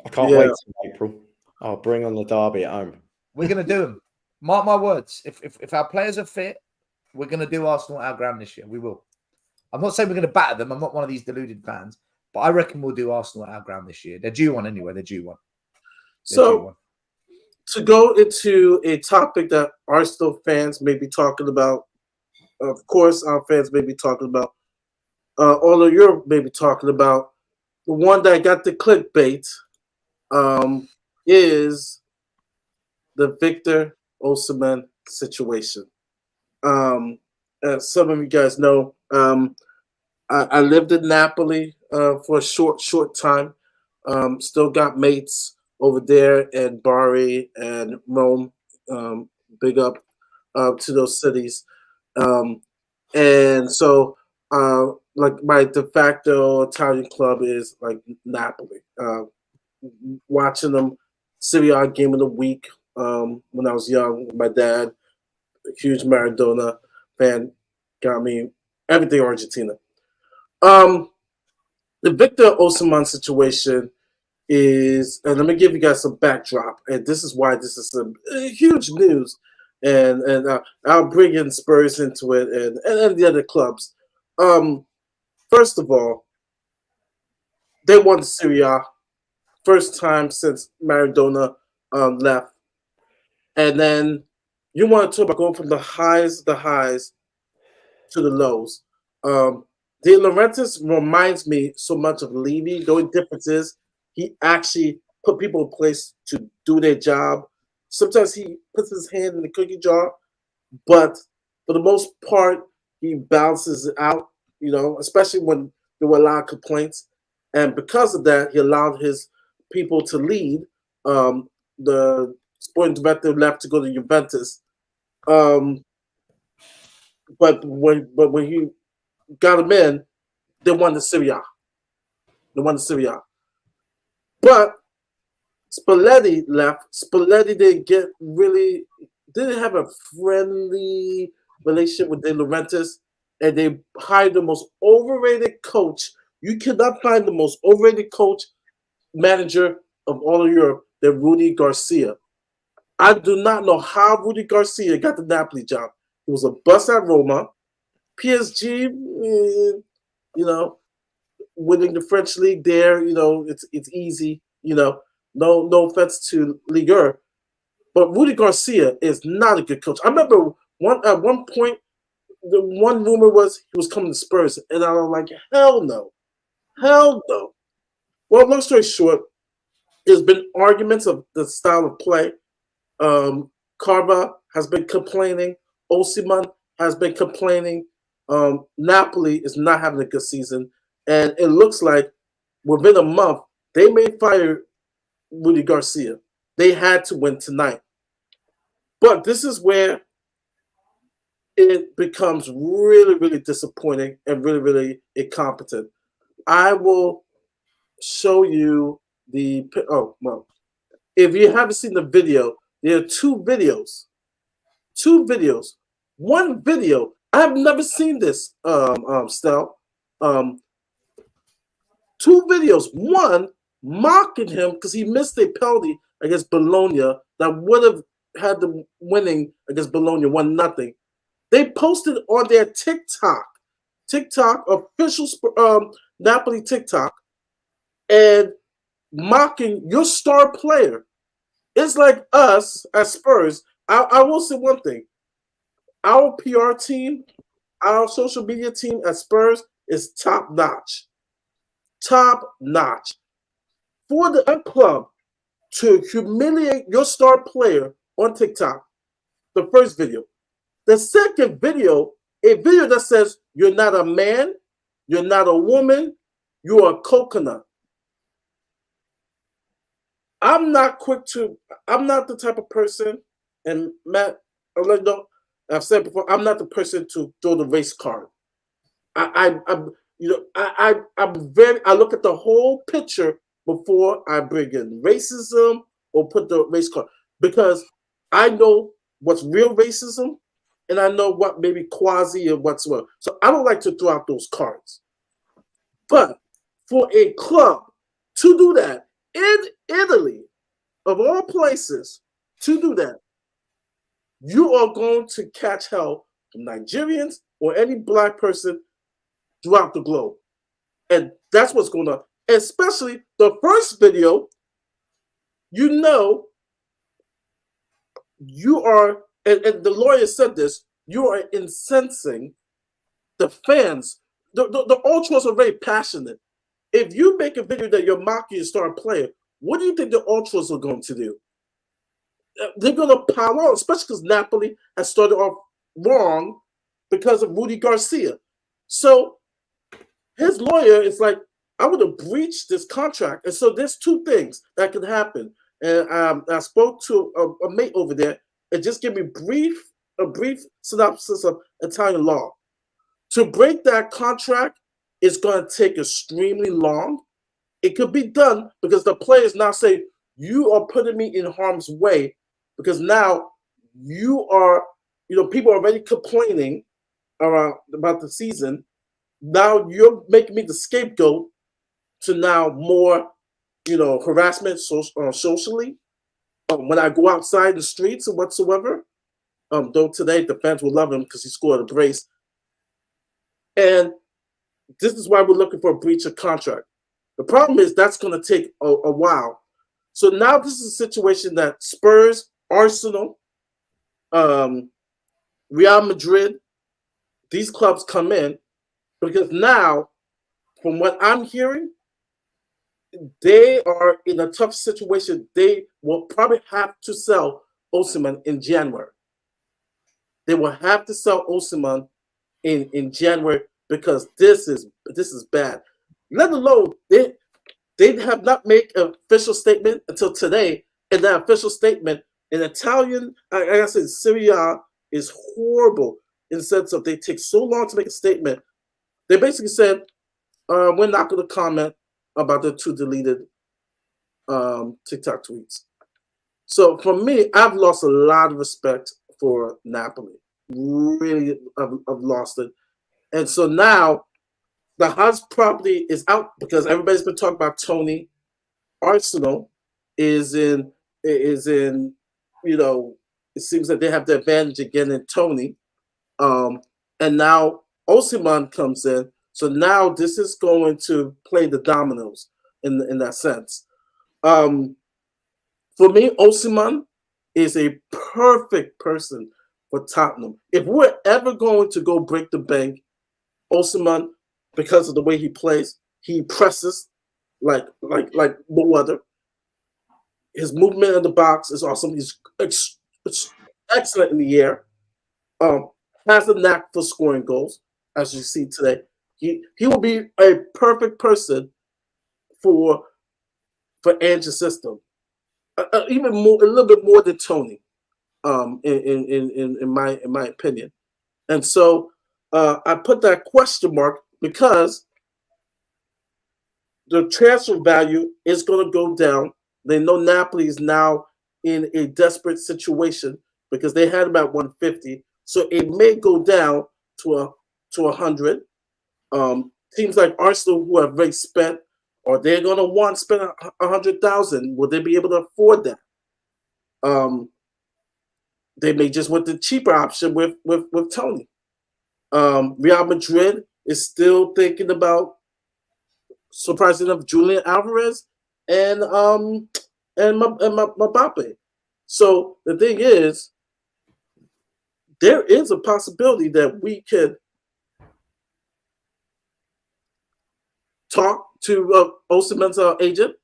I can't wait till April. I'll bring on the derby at home. We're going to do them. Mark my words. If our players are fit, we're going to do Arsenal at our ground this year. We will. I'm not saying we're going to batter them. I'm not one of these deluded fans. But I reckon we'll do Arsenal at our ground this year. They're due one anyway. They're due one. To go into a topic that Arsenal fans may be talking about, of course, our fans may be talking about, all of Europe may be talking about, the one that got the clickbait is the Victor Osimhen situation. As some of you guys know, I lived in Napoli for a short time. Still got mates over there in Bari and Rome. Big up to those cities. And so, like, my de facto Italian club is like Napoli. Watching them Serie A game of the week when I was young with my dad, a huge Maradona fan, got me everything Argentina. The Victor Osimhen situation is, and let me give you guys some backdrop, and this is why this is some huge news, and I'll bring in Spurs into it and the other clubs. First of all, they won the Serie A, first time since Maradona left, and then you want to talk about going from the highs to the lows. De Laurentiis reminds me so much of Levy. The only difference is he actually put people in place to do their job. Sometimes he puts his hand in the cookie jar, but for the most part, he balances it out, especially when there were a lot of complaints. And because of that, he allowed his people to lead. The sporting director left to go to Juventus. But when he got him in, they won the Serie A. But Spalletti left. Spalletti didn't have a friendly relationship with De Laurentiis, and they hired the most overrated coach. You cannot find the most overrated coach, manager of all of Europe than Rudy Garcia. I do not know how Rudy Garcia got the Napoli job. He was a bust at Roma. PSG, winning the French league there, it's easy. No offense to Ligue 1, but Rudy Garcia is not a good coach. I remember at one point, the one rumor was he was coming to Spurs, and I was like, hell no. Well, long story short, there's been arguments of the style of play. Carva has been complaining. Osimhen has been complaining. Napoli is not having a good season, and it looks like within a month they may fire Rudy Garcia. They had to win tonight, but this is where it becomes really, really disappointing and really, really incompetent. I will show you if you haven't seen the video There are two videos. Two videos. One video, I have never seen this, Stel. Two videos. One mocking him because he missed a penalty against Bologna that would have had them winning against Bologna 1-0. They posted on their TikTok, official Napoli TikTok, and mocking your star player. It's like us at Spurs. I will say one thing. Our PR team, our social media team at Spurs is top notch. Top notch. For the club to humiliate your star player on TikTok, the first video. The second video, a video that says you're not a man, you're not a woman, you're a coconut. I'm not the type of person, and Matt, I've said before, I'm not the person to throw the race card. I'm very. I look at the whole picture before I bring in racism or put the race card, because I know what's real racism and I know what maybe quasi or whatsoever. So I don't like to throw out those cards. But for a club to do that in Italy, of all places, to do that, you are going to catch hell from Nigerians or any black person throughout the globe. And that's what's going on. Especially the first video, you are, and the lawyer said this, you are incensing the fans. The ultras are very passionate. If you make a video that you're mocking your star player, what do you think the ultras are going to do? They're going to pile on, especially because Napoli has started off wrong because of Rudy Garcia. So his lawyer is like, I would have breached this contract. And so there's two things that can happen. And I spoke to a mate over there and just give me a brief synopsis of Italian law. To break that contract is going to take extremely long. It could be done because the players now say, you are putting me in harm's way because now you are, people are already complaining about the season. Now you're making me the scapegoat to now more, harassment socially. When I go outside in the streets or whatsoever, though today the fans will love him because he scored a brace. And this is why we're looking for a breach of contract. The problem is that's going to take a while. So now this is a situation that Spurs, Arsenal, Real Madrid, these clubs come in because now, from what I'm hearing, they are in a tough situation. They will probably have to sell Osimhen in January. They will have to sell Osimhen in January because this is bad. Let alone they have not made an official statement until today, and that official statement in Italian, like I said, Serie A is horrible in the sense of they take so long to make a statement. They basically said, we're not going to comment about the two deleted TikTok tweets. So for me, I've lost a lot of respect for Napoli. Really, I've lost it. And so now the Haas property is out because everybody's been talking about Tony. Arsenal is in, it seems that they have the advantage again in Tony. And now Osimhen comes in. So now this is going to play the dominoes in that sense. For me, Osimhen is a perfect person for Tottenham. If we're ever going to go break the bank, Osimhen, because of the way he plays, he presses like no other. His movement in the box is awesome. He's excellent in the air. Has a knack for scoring goals, as you see today. He will be a perfect person for Ange's system. Even more, a little bit more than Tony, in my opinion. And so I put that question mark because the transfer value is going to go down. They know Napoli is now in a desperate situation because they had about 150. So it may go down to 100. Teams like Arsenal who have already spent, are they going to want to spend 100,000? Will they be able to afford that? They may just want the cheaper option with Tony. Real Madrid is still thinking about, surprisingly enough, Julian Alvarez and Mbappe. So the thing is, there is a possibility that we could talk to Osimhen's agent.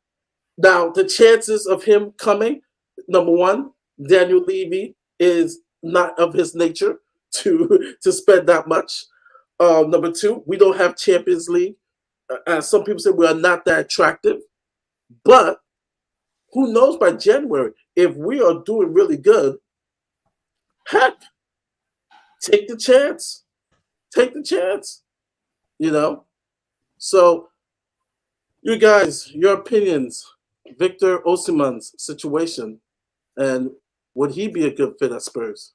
Now, the chances of him coming, number one, Daniel Levy is not of his nature to spend that much. Number two, we don't have Champions League. As some people say, we are not that attractive. But who knows by January, if we are doing really good, heck, take the chance. Take the chance. You know? So, you guys, your opinions, Victor Osimhen's situation, and would he be a good fit at Spurs?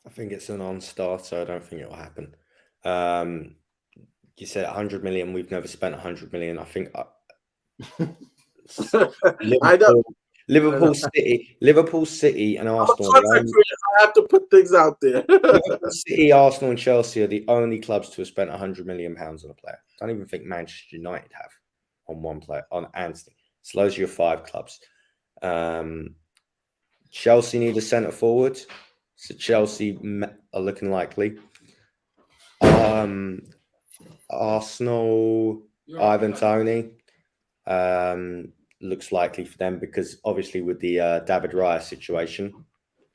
I think it's a non-starter. I don't think it will happen. You said 100 million. We've never spent 100 million. I think Liverpool City, and Arsenal. I have to put things out there. Liverpool City, Arsenal, and Chelsea are the only clubs to have spent 100 million pounds on a player. I don't even think Manchester United have on one player on Anthony. So those are your 5 clubs. Chelsea need a centre forward, so Chelsea are looking likely. Arsenal, Ivan Toney. Looks likely for them because obviously with the David Raya situation,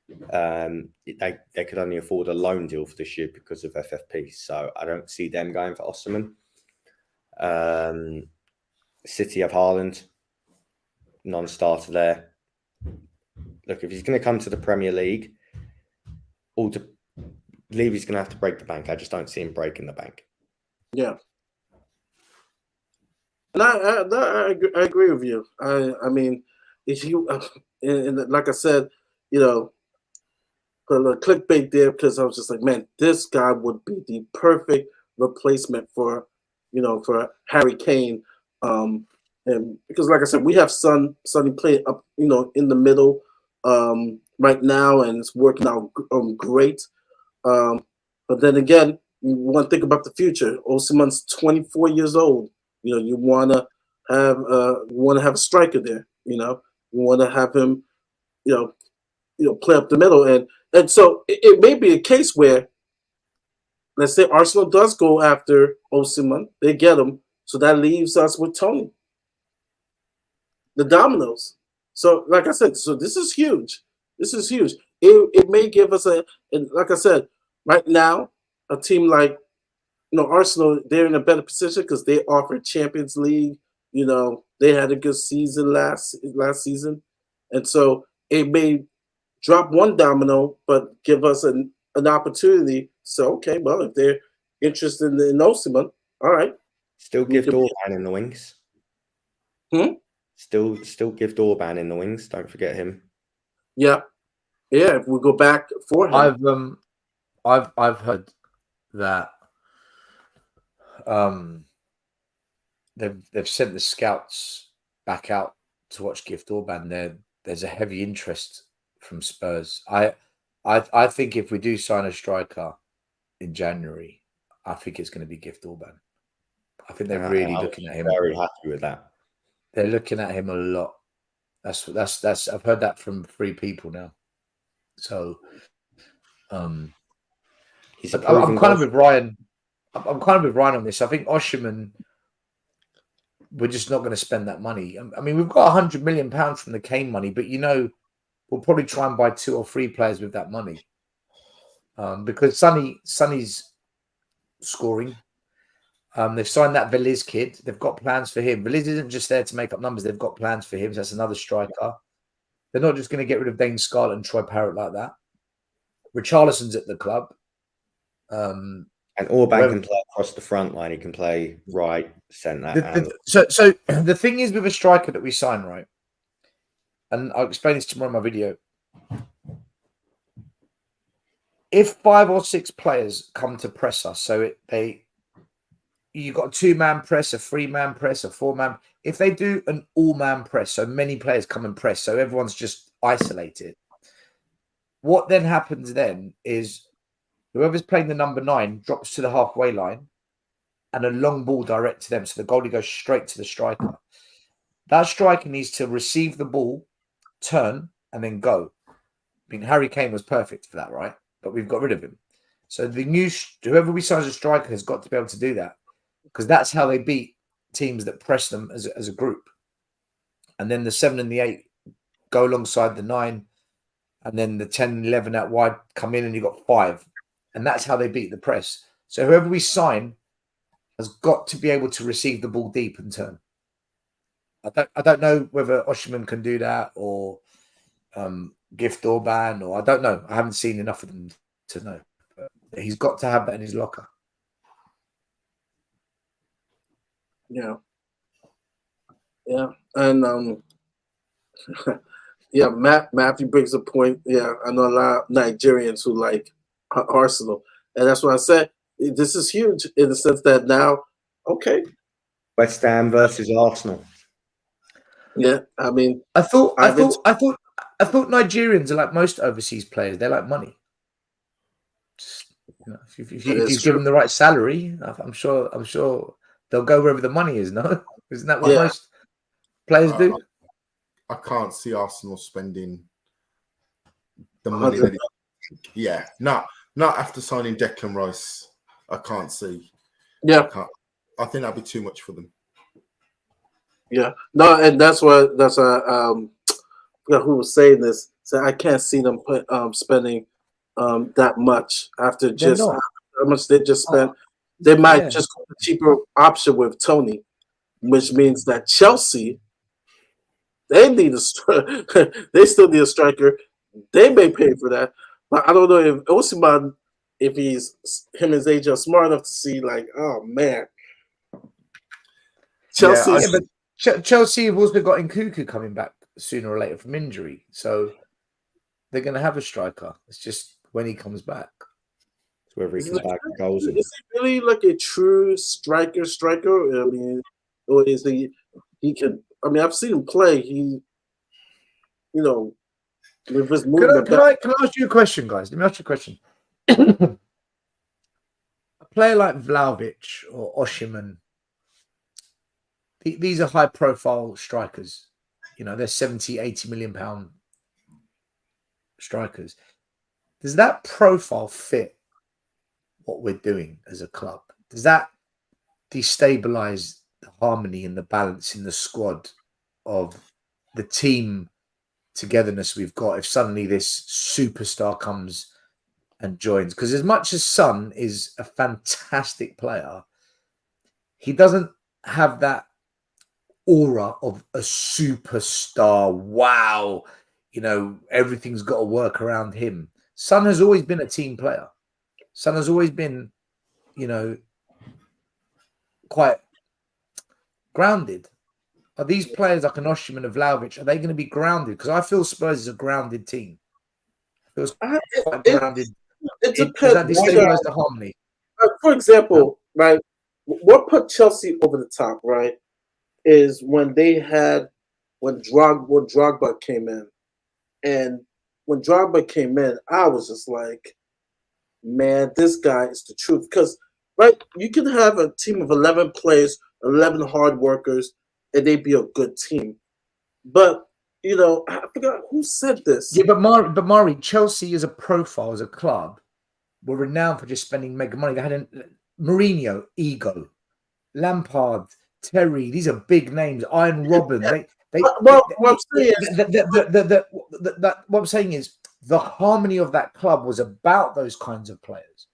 they could only afford a loan deal for this year because of FFP. So I don't see them going for Osimhen. City have Haaland, non-starter there. Look, if he's going to come to the Premier League, Levy's going to have to break the bank. I just don't see him breaking the bank. Yeah. And I agree with you. I mean, if you, and like I said, you know, put a little clickbait there because I was just like, man, this guy would be the perfect replacement for, you know, for Harry Kane. And because, like I said, we have Sonny playing up, you know, in the middle right now, and it's working out great. But then again, you want to think about the future. Osimhen's 24 years old. You know, you want to have a striker there. You know, you want to have him, you know, play up the middle, and so it may be a case where, let's say Arsenal does go after Osimhen, they get him, so that leaves us with Tony. The dominoes. So, like I said, so this is huge. This is huge. It may give us and like I said, right now, a team like, you know, Arsenal, they're in a better position because they offer Champions League. You know, they had a good season last season, and so it may drop one domino, but give us an opportunity. So, okay, well, if they're interested in Osimhen, all right. Still give Orban in the wings. Still give Orban in the wings. Don't forget him. Yeah. If we go back for him, I've heard that they've sent the scouts back out to watch Gift Orban. There's a heavy interest from Spurs. I think if we do sign a striker in January, I think it's going to be Gift Orban. I think they're really looking at him. Very happy with that. They're looking at him a lot. That's I've heard that from 3 people now. So I'm kind of with Ryan. I'm kind of with Ryan on this. I think Osimhen, we're just not going to spend that money. I mean, we've got £100 million from the Kane money, but you know, we'll probably try and buy 2 or 3 players with that money because Sonny's scoring. They've signed that Veliz kid. They've got plans for him. Veliz isn't just there to make up numbers. They've got plans for him. So that's another striker. They're not just going to get rid of Dane Scarlett and Troy Parrott like that. Richarlison's at the club. And Orban can play across the front line. He can play right, centre. So the thing is with a striker that we sign, right? and I'll explain this tomorrow in my video. If 5 or 6 players come to press us, so you got a 2-man press, a 3-man press, a 4-man. If they do an all-man press, so many players come and press, so everyone's just isolated. What then happens then is whoever's playing the number 9 drops to the halfway line, and a long ball direct to them, so the goalie goes straight to the striker. That striker needs to receive the ball, turn, and then go. I mean, Harry Kane was perfect for that, right? But we've got rid of him. So whoever we sign as a striker has got to be able to do that, because that's how they beat teams that press them as a group. And then the 7 and the 8 go alongside the 9, and then the 10 and 11 out wide come in, and you've got 5. And that's how they beat the press. So whoever we sign has got to be able to receive the ball deep and turn. I don't know whether Osimhen can do that, or Gift Orban, or I don't know. I haven't seen enough of them to know. But he's got to have that in his locker. Yeah. Yeah. And yeah, Matthew brings a point. Yeah, I know a lot of Nigerians who like Arsenal. And that's what I said. This is huge in the sense that now, okay. West Ham versus Arsenal. Yeah, I mean, I thought Nigerians are like most overseas players. They like money. Just, if you give them the right salary, I'm sure they'll go wherever the money is. No, isn't that what most players do? I can't see Arsenal spending the money. Not after signing Declan Rice. I can't see. Yeah, I think that'd be too much for them. Yeah, no, and that's I forgot who was saying this. So I can't see them spending that much after just how much they just spent. They might just go the cheaper option with Tony, which means that Chelsea, they need they still need a striker. They may pay for that, but I don't know if Osimhen, if him and his agent are smart enough to see, like, oh man, Chelsea. Chelsea have also got Nkunku coming back sooner or later from injury, so they're going to have a striker. It's just when he comes back. It's whether he can back goals. Is he really like a true striker? I mean, or is he can? I mean, I've seen him play. He, with his movement. Can I ask you a question, guys? Let me ask you a question. A player like Vlahovic or Osimhen, these are high-profile strikers. They're 70, 80 million pound strikers. Does that profile fit what we're doing as a club? Does that destabilize the harmony and the balance in the squad of the team togetherness we've got if suddenly this superstar comes and joins? Because as much as Son is a fantastic player, he doesn't have that aura of a superstar. Wow, everything's got to work around him. Son has always been a team player. Son has always been, quite grounded. Are these players like an Osimhen and Vlahovic, are they going to be grounded? Because I feel Spurs is a grounded team. It depends. That destabilizes the harmony. For example, right, what put Chelsea over the top, right, is when Drogba came in. And when Drogba came in, I was just like, man, this guy is the truth. Because, right, you can have a team of 11 players, 11 hard workers, and they'd be a good team. But, I forgot who said this. Yeah, but Mari, Chelsea as a profile, as a club, were renowned for just spending mega money. They had Mourinho, ego, Lampard, Terry. These are big names. Iron Robin. What I'm saying is the harmony of that club was about those kinds of players.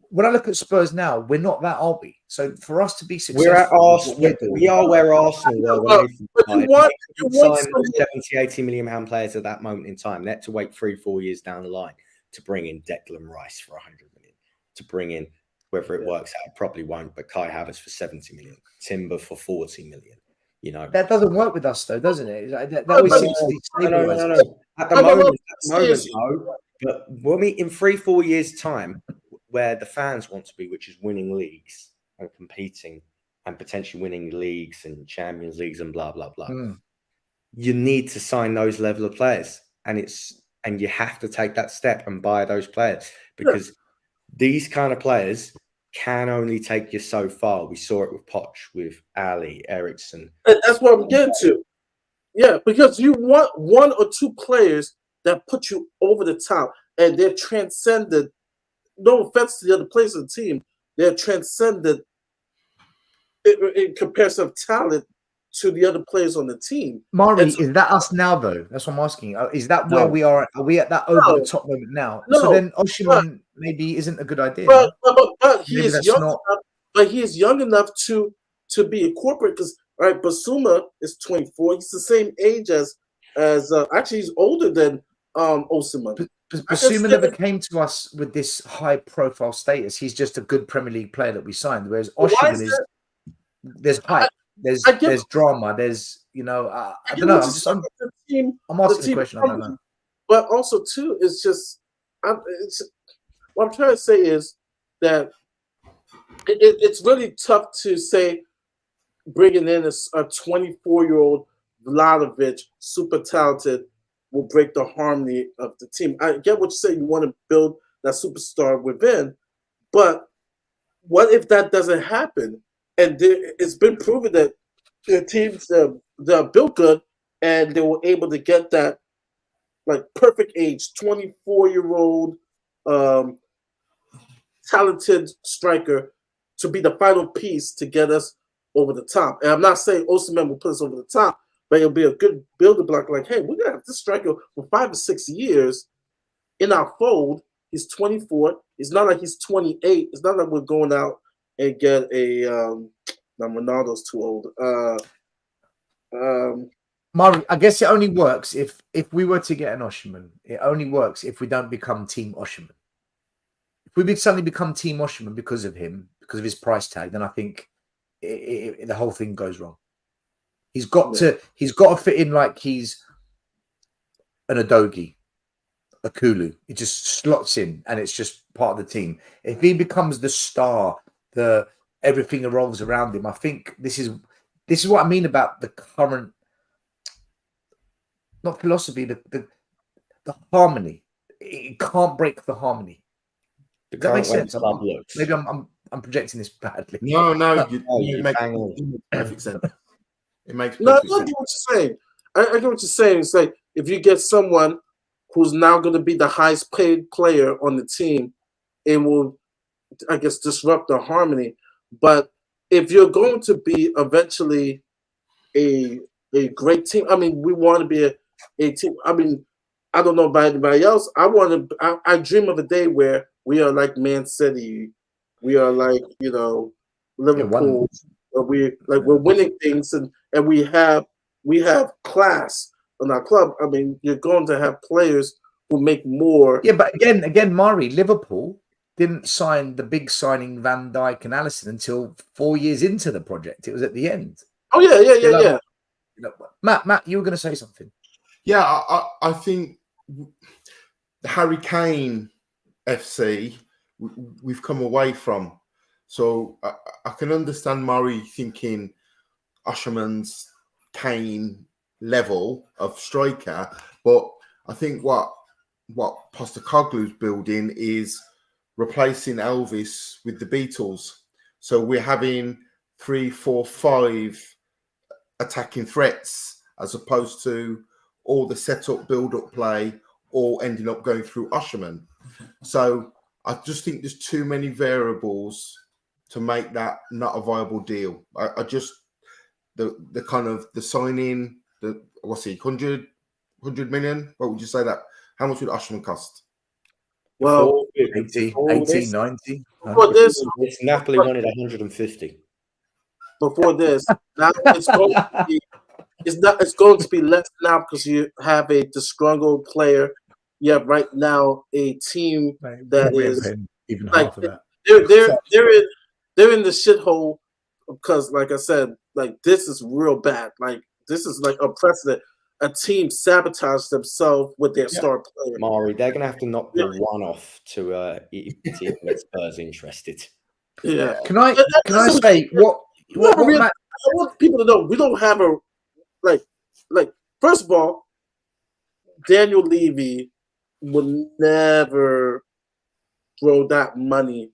When I look at Spurs now, we're not that, are we? So for us to be successful, we're at Arsenal. We are where Arsenal were. You sign 70, 80 million pound players at that moment in time. They had to wait 3-4 years down the line to bring in Declan Rice for 100 million, to bring in, whether it works out, it probably won't, but Kai Havertz for 70 million, Timber for 40 million. You know, That doesn't work with us, though, doesn't it? That always seems to destabilize us. No. At the moment, no. But when we in 3-4 years' time, where the fans want to be, which is winning leagues and competing and potentially winning leagues and Champions Leagues and blah blah blah, you need to sign those level of players, and you have to take that step and buy those players because these kind of players can only take you so far. We saw it with Poch, with Ali, Eriksson. And that's what I'm getting to. Yeah, because you want one or two players that put you over the top, and they're transcended. No offense to the other players on the team, they're transcended in comparison of talent to the other players on the team. Mari, is that us now, though? That's what I'm asking. Is that where we are? Are we at that over the top moment now? No, so then Osimhen maybe isn't a good idea. But he is young enough. But he is young enough to be incorporated. Because Basuma is 24. He's the same age as actually he's older than Osimhen. Basuma never came to us with this high profile status. He's just a good Premier League player that we signed. Whereas Osimhen is there's hype. There's drama. There's I don't know. I'm asking the question. I don't know. But also too, it's just what I'm trying to say is that it's really tough to say bringing in a 24-year-old Vlahovic, super talented, will break the harmony of the team. I get what you say. You want to build that superstar within, but what if that doesn't happen? And it's been proven that the teams they're built good and they were able to get that perfect age, 24-year-old talented striker to be the final piece to get us over the top. And I'm not saying Osimhen will put us over the top, but it'll be a good building block. Hey, we're gonna have this striker for 5 or 6 years in our fold. He's 24. It's not like he's 28. It's not like we're going out and get a now Ronaldo's too old. Mari, I guess it only works if we were to get an Osimhen. It only works if we don't become Team Osimhen. If we suddenly become Team Osimhen because of him, because of his price tag, then I think the whole thing goes wrong. He's got to fit in like he's an Udogie, a Kulu. It just slots in, and it's just part of the team. If he becomes the star, everything revolves around him. I think this is what I mean about the current, not philosophy, the harmony. It can't break the harmony. Does that make sense? Maybe I'm projecting this badly. No, you make perfect sense. It makes no. I perfect get what you're saying. I get what you're saying. It's like if you get someone who's now going to be the highest paid player on the team, it will, I guess, disrupt the harmony. But if you're going to be eventually a great team, I mean, we want to be a team. I mean, I don't know about anybody else. I dream of a day where we are like Man City. We are like, Liverpool. We're winning things and we have class in our club. I mean, you're going to have players who make more. Yeah, but again, Mari, Liverpool didn't sign the big signing Van Dijk and Alisson until 4 years into the project. It was at the end. Oh yeah. Matt, you were going to say something. Yeah, I think the Harry Kane FC we've come away from. So I can understand Murray thinking Osimhen's Kane level of striker, but I think what Postecoglou's building is replacing Elvis with the Beatles. So we're having 3, 4, 5 attacking threats as opposed to all the set-up, build-up play, all ending up going through Osimhen. So I just think there's too many variables to make that not a viable deal. I just the kind of the signing, what's he, 100 million? What would you say that? How much would Osimhen cost? Well, 80, 90. Before this, Napoli wanted 150. Before this, now it's going to be. It's going to be less now because you have a disgruntled player. You have right now a team that is even half of that. They're in the shithole because, like I said, like this is real bad. Like this is like a precedent. A team sabotaged themselves with their star player. Mari, they're going to have to knock the Yeah. one off to even get Spurs interested. Yeah. Can I say what I want people to know we don't have a like first of all, Daniel Levy would never throw that money.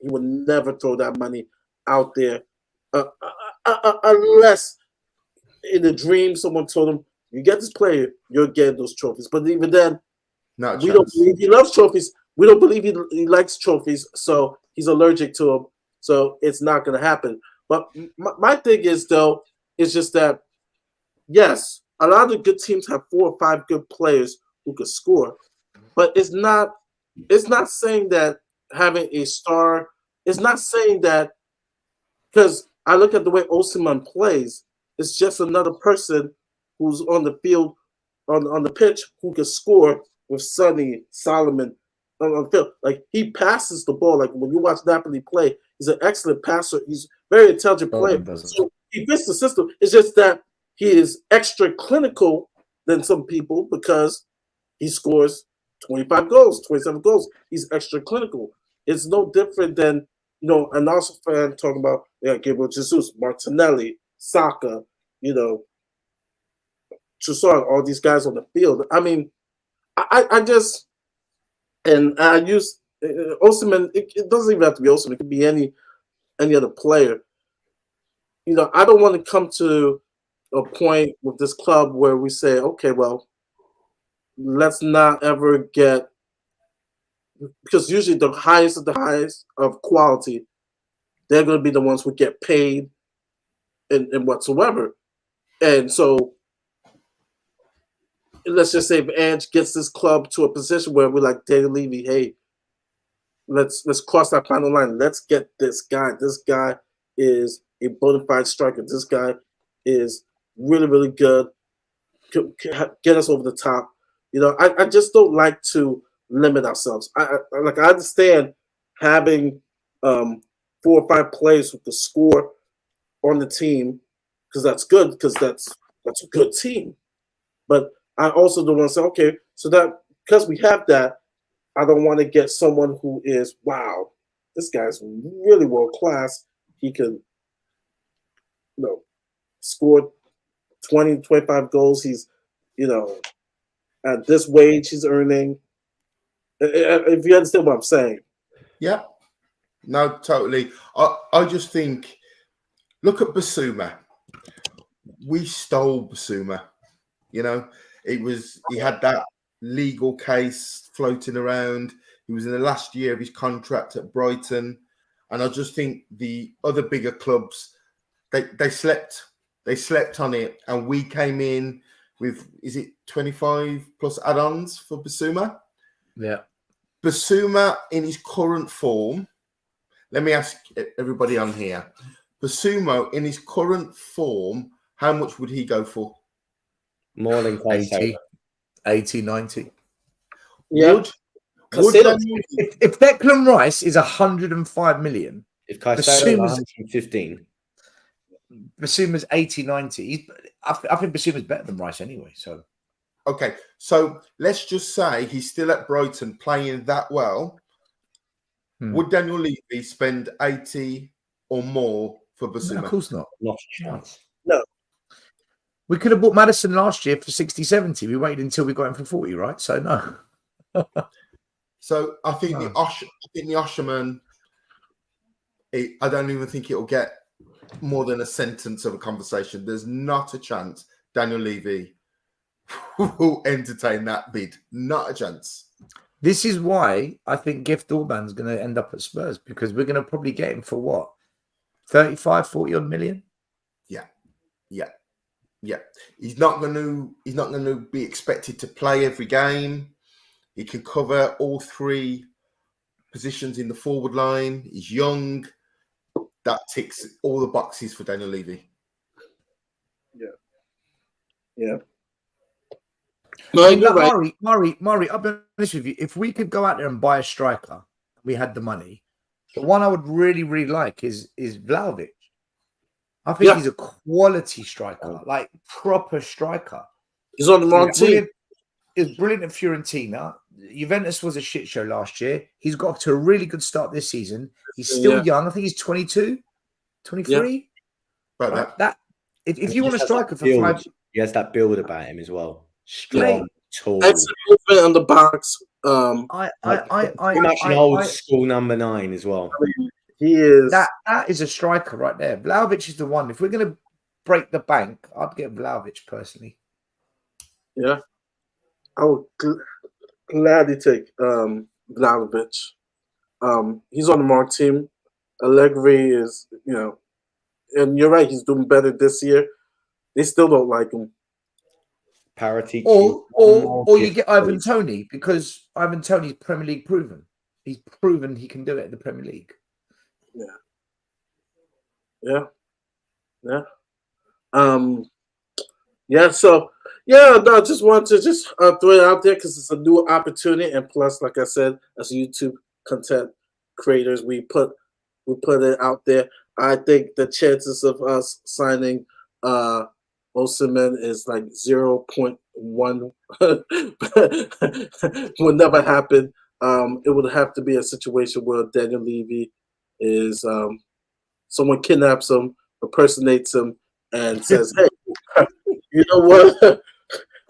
He would never throw that money out there unless in a dream someone told him, "You get this player, you're getting those trophies." But even then, we don't believe he loves trophies. We don't believe he likes trophies, so he's allergic to them. So it's not going to happen. But my thing is, though, is just that, yes, a lot of the good teams have 4 or 5 good players who could score, but it's not saying that having a star. It's not saying that because I look at the way Osimhen plays. It's just another person who's on the field, on the pitch, who can score with Sonny Solomon on the field. Like he passes the ball. Like when you watch Napoli play, he's an excellent passer. He's a very intelligent player. So he fits the system. It's just that he is extra clinical than some people because he scores 25 goals, 27 goals. He's extra clinical. It's no different than, an Arsenal fan talking about Gabriel Jesus, Martinelli, Saka, Trossard, all these guys on the field. I mean, I just, and I use Osimhen. It doesn't even have to be Osimhen. It could be any other player. I don't want to come to a point with this club where we say, okay, well, let's not ever get, because usually the highest of the highest of quality, they're going to be the ones who get paid and whatsoever. And so let's just say if Ange gets this club to a position where we're like, Daniel Levy, hey, let's cross that final line. Let's get this guy. This guy is a bona fide striker. This guy is really, really good. Get us over the top. I just don't like to limit ourselves. I understand having 4 or 5 players who can score on the team because that's good, because that's a good team. But I also don't want to say, okay, so that because we have that, I don't want to get someone who is, wow, this guy's really world class. He can, score 20, 25 goals. He's, at this wage he's earning. If you understand what I'm saying. Yeah. No, totally. I just think, look at Basuma. We stole Basuma. He had that legal case floating around. He was in the last year of his contract at Brighton. And I just think the other bigger clubs, they slept. They slept on it. And we came in with, is it 25 plus add-ons for Basuma? Yeah. Basuma in his current form, let me ask everybody on here. Basuma in his current form, how much would he go for? More than 80, 90. Yeah. If Declan Rice is 105 million, if Caicedo's 115, Basuma's 80, 90. I think Basuma's better than Rice anyway. So, okay. So let's just say he's still at Brighton playing that well. Would Daniel Levy spend 80 or more for Basuma? No, of course not. Not a chance. No. We could have bought Maddison last year for 60, 70. We waited until we got him for 40, right? So no. So I think the Osimhen, I don't even think it'll get more than a sentence of a conversation. There's not a chance Daniel Levy will entertain that bid. Not a chance. This is why I think Gift Orban's going to end up at Spurs, because we're going to probably get him for what? 35, 40 odd million? Yeah. He's not going to be expected to play every game. He can cover all 3 positions in the forward line. He's young. That ticks all the boxes for Daniel Levy. Yeah. I mean, Murray, I'll be honest with you. If we could go out there and buy a striker, we had the money. The one I would really, really like is Vlahovic. I think Yeah. he's a quality striker, like proper striker. Yeah. Like proper striker. He's on the wrong team. He was brilliant at Fiorentina. Juventus was a shit show last year. He's got off to a really good start this season. He's still young. I think he's 22, 23. About Right? that. If you want a Just has that striker for build. 5, He has that build about him as well. Mate, Strong, tall. Excellent movement on the box. Pretty much an old school number 9 as well. He is. That is a striker right there. Vlahovic is the one. If we're going to break the bank, I'd get Vlahovic personally. Yeah. I would gladly take Vlahovic. He's on the wrong team. Allegri is, and you're right, he's doing better this year. They still don't like him. Parity. Or you get Ivan Toney, because Ivan Toney's Premier League proven. He's proven he can do it in the Premier League. Yeah. So I just wanted to just throw it out there because it's a new opportunity, and plus, like I said, as YouTube content creators, we put it out there. I think the chances of us signing Osimhen is like 0.1. Will never happen. It would have to be a situation where Daniel Levy is someone kidnaps him, impersonates him, and says, "Hey, you know what?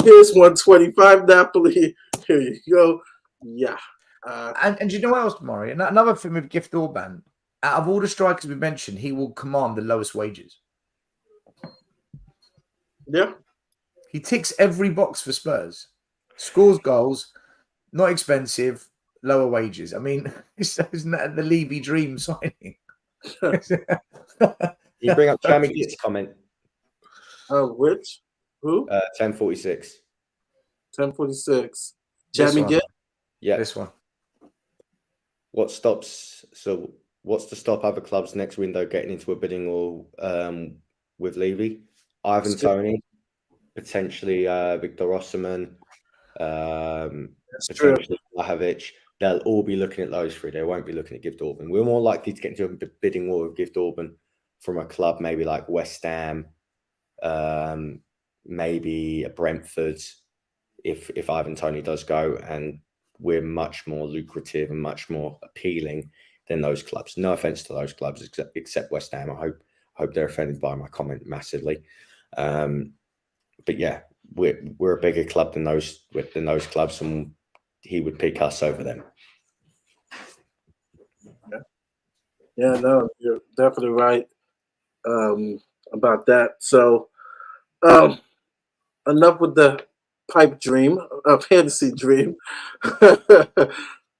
Here's 125 Napoli. Here you go." Yeah. And you know what else, Maury? Another thing with Gift Orban, out of all the strikers we mentioned, he will command the lowest wages. Yeah. He ticks every box for Spurs. Scores goals, not expensive, lower wages. I mean, it's the Levy dream signing. You bring up Jamie Gitt's comment. Which? Who? 1046. 1046. Jamie Gitt? Yeah. This one. What's to stop other clubs next window getting into a bidding war with Levy? Ivan Toney, potentially Victor Osimhen, potentially Vlahovic. They'll all be looking at those three. They won't be looking at Gift Orban. We're more likely to get into a bidding war with Gift Orban from a club maybe like West Ham, maybe a Brentford, if Ivan Toney does go, and we're much more lucrative and much more appealing than those clubs. No offense to those clubs, except West Ham. I hope they're offended by my comment massively. But yeah, we're a bigger club than those clubs, and he would pick us over them. Yeah, no, you're definitely right about that. So, enough with the pipe dream, fantasy dream.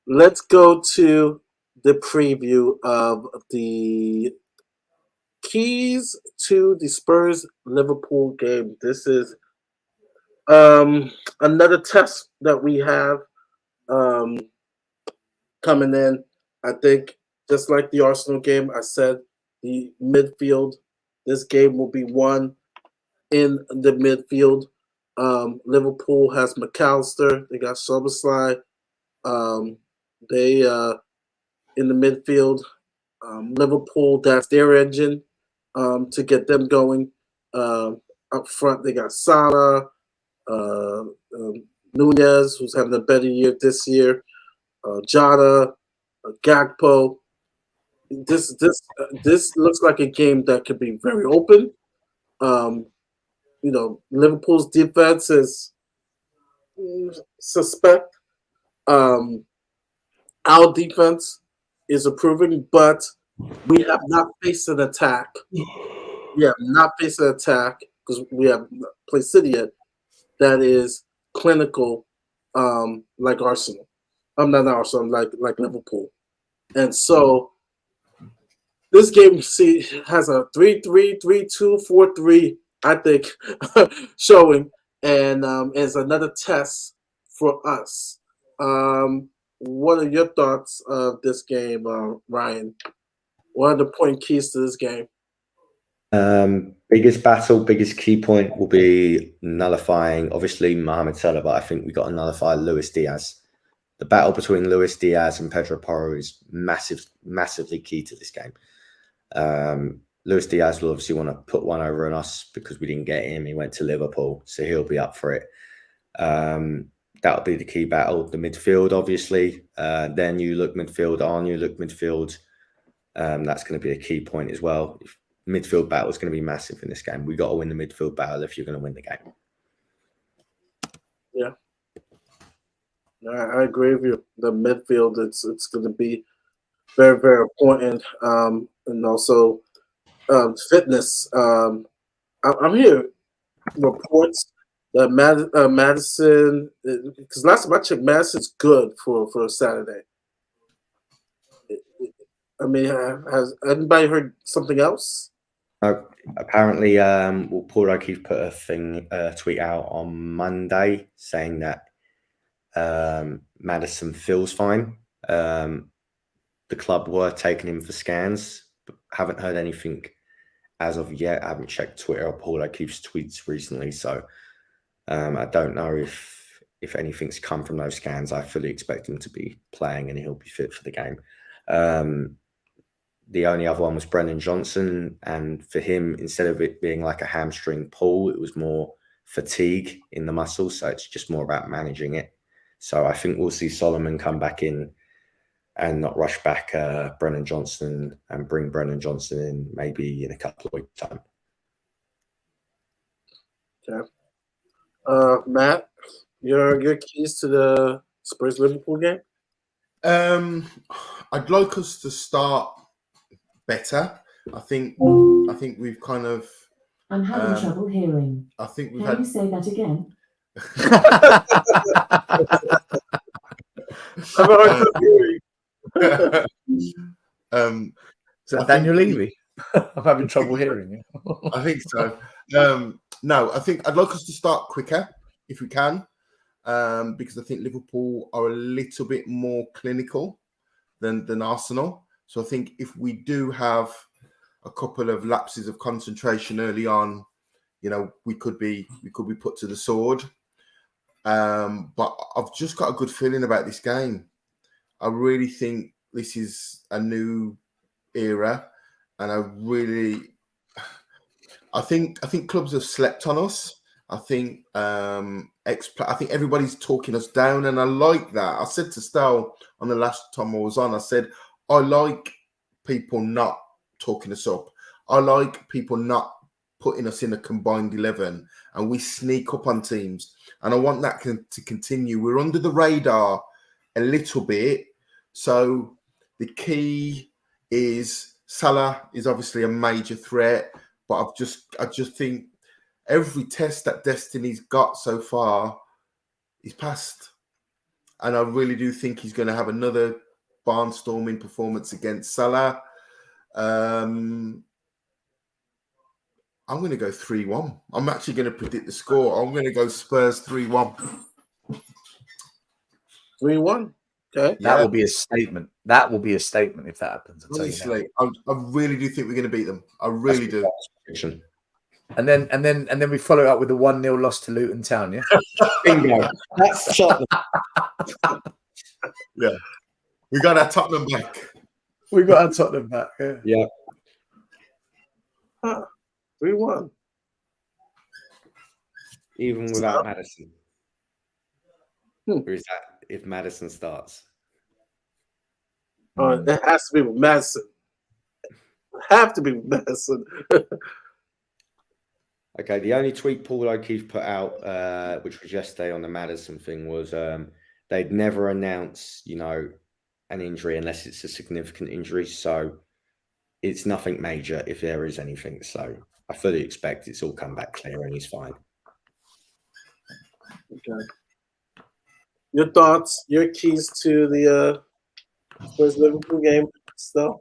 Let's go to the preview of the keys to the Spurs Liverpool game. This is another test that we have coming in. I think just like the Arsenal game, I said the midfield, this game will be won in the midfield. Liverpool has McAllister. They got Szoboszlai. They in the midfield. Liverpool, that's their engine to get them going. Up front, they got Salah, Nunez, who's having a better year this year. Jota, Gakpo. This looks like a game that could be very open. Liverpool's defense is suspect. Our defense is improving, but we have not faced an attack. We have not faced an attack because we have not played City yet. That is clinical, like Arsenal. I'm not Arsenal, like Liverpool. And so this game has a 3-3, 3-2, 4-3, I think, showing, and is another test for us. What are your thoughts of this game, Ryan? What are the point keys to this game? Biggest key point will be nullifying, obviously, Mohamed Salah, but I think we got to nullify Luis Diaz. The battle between Luis Diaz and Pedro Porro is massively key to this game. Luis Diaz will obviously want to put one over on us because we didn't get him. He went to Liverpool, so he'll be up for it. That'll be the key battle. The midfield, obviously. Then you look midfield on, you look midfield. That's going to be a key point as well. Midfield battle is going to be massive in this game. We got to win the midfield battle if you're going to win the game. Yeah, I agree with you. The midfield, it's going to be very, very important, and also fitness. I'm hearing reports that Madison, because last time I checked, Madison's good for Saturday. I mean, has anybody heard something else? Apparently, Paul O'Keefe put a tweet out on Monday saying that Madison feels fine. The club were taking him for scans, but haven't heard anything as of yet. I haven't checked Twitter or Paul O'Keefe's tweets recently, so I don't know if anything's come from those scans. I fully expect him to be playing and he'll be fit for the game. The only other one was Brennan Johnson, and for him, instead of it being like a hamstring pull, it was more fatigue in the muscles, so it's just more about managing it. So I think we'll see Solomon come back in and not rush back Brennan Johnson and bring Brennan Johnson in maybe in a couple of weeks' time. Okay. Matt, your keys to the Spurs Liverpool game? I'd like us to start better. I think we've kind of. I'm having trouble hearing. I think we've Can you say that again? Is that Daniel Levy? I'm having trouble hearing you. I think so. No, I think I'd like us to start quicker if we can, because I think Liverpool are a little bit more clinical than Arsenal. So I think if we do have a couple of lapses of concentration early on, we could be put to the sword. But I've just got a good feeling about this game. I really think this is a new era, and I think clubs have slept on us. I think everybody's talking us down, and I like that. I said to Stel on the last time I was on, I said, I like people not talking us up. I like people not putting us in a combined 11 and we sneak up on teams. And I want that to continue. We're under the radar a little bit. So the key is Salah is obviously a major threat, but I just think every test that Destiny's got so far is passed. And I really do think he's going to have another barnstorming performance against Salah. I'm going to go 3-1. I'm actually going to predict the score. I'm going to go Spurs 3-1. 3-1. Okay. That will be a statement. That will be a statement if that happens. Honestly, I really do think we're going to beat them. I really do. And then we follow it up with a 1-0 loss to Luton Town, yeah? Bingo. That's Tottenham. Yeah. We got our Tottenham back. We got our Tottenham back, yeah. Yeah. 3-1. Even without Madison. Or is that if Madison starts? It has to be with Madison. Have to be with Madison. Okay, the only tweet Paul O'Keefe put out, which was yesterday on the Madison thing, was they'd never announce, an injury unless it's a significant injury. So it's nothing major if there is anything. So I fully expect it's all come back clear and he's fine. Okay. Your thoughts, your keys to the Spurs Liverpool game stuff?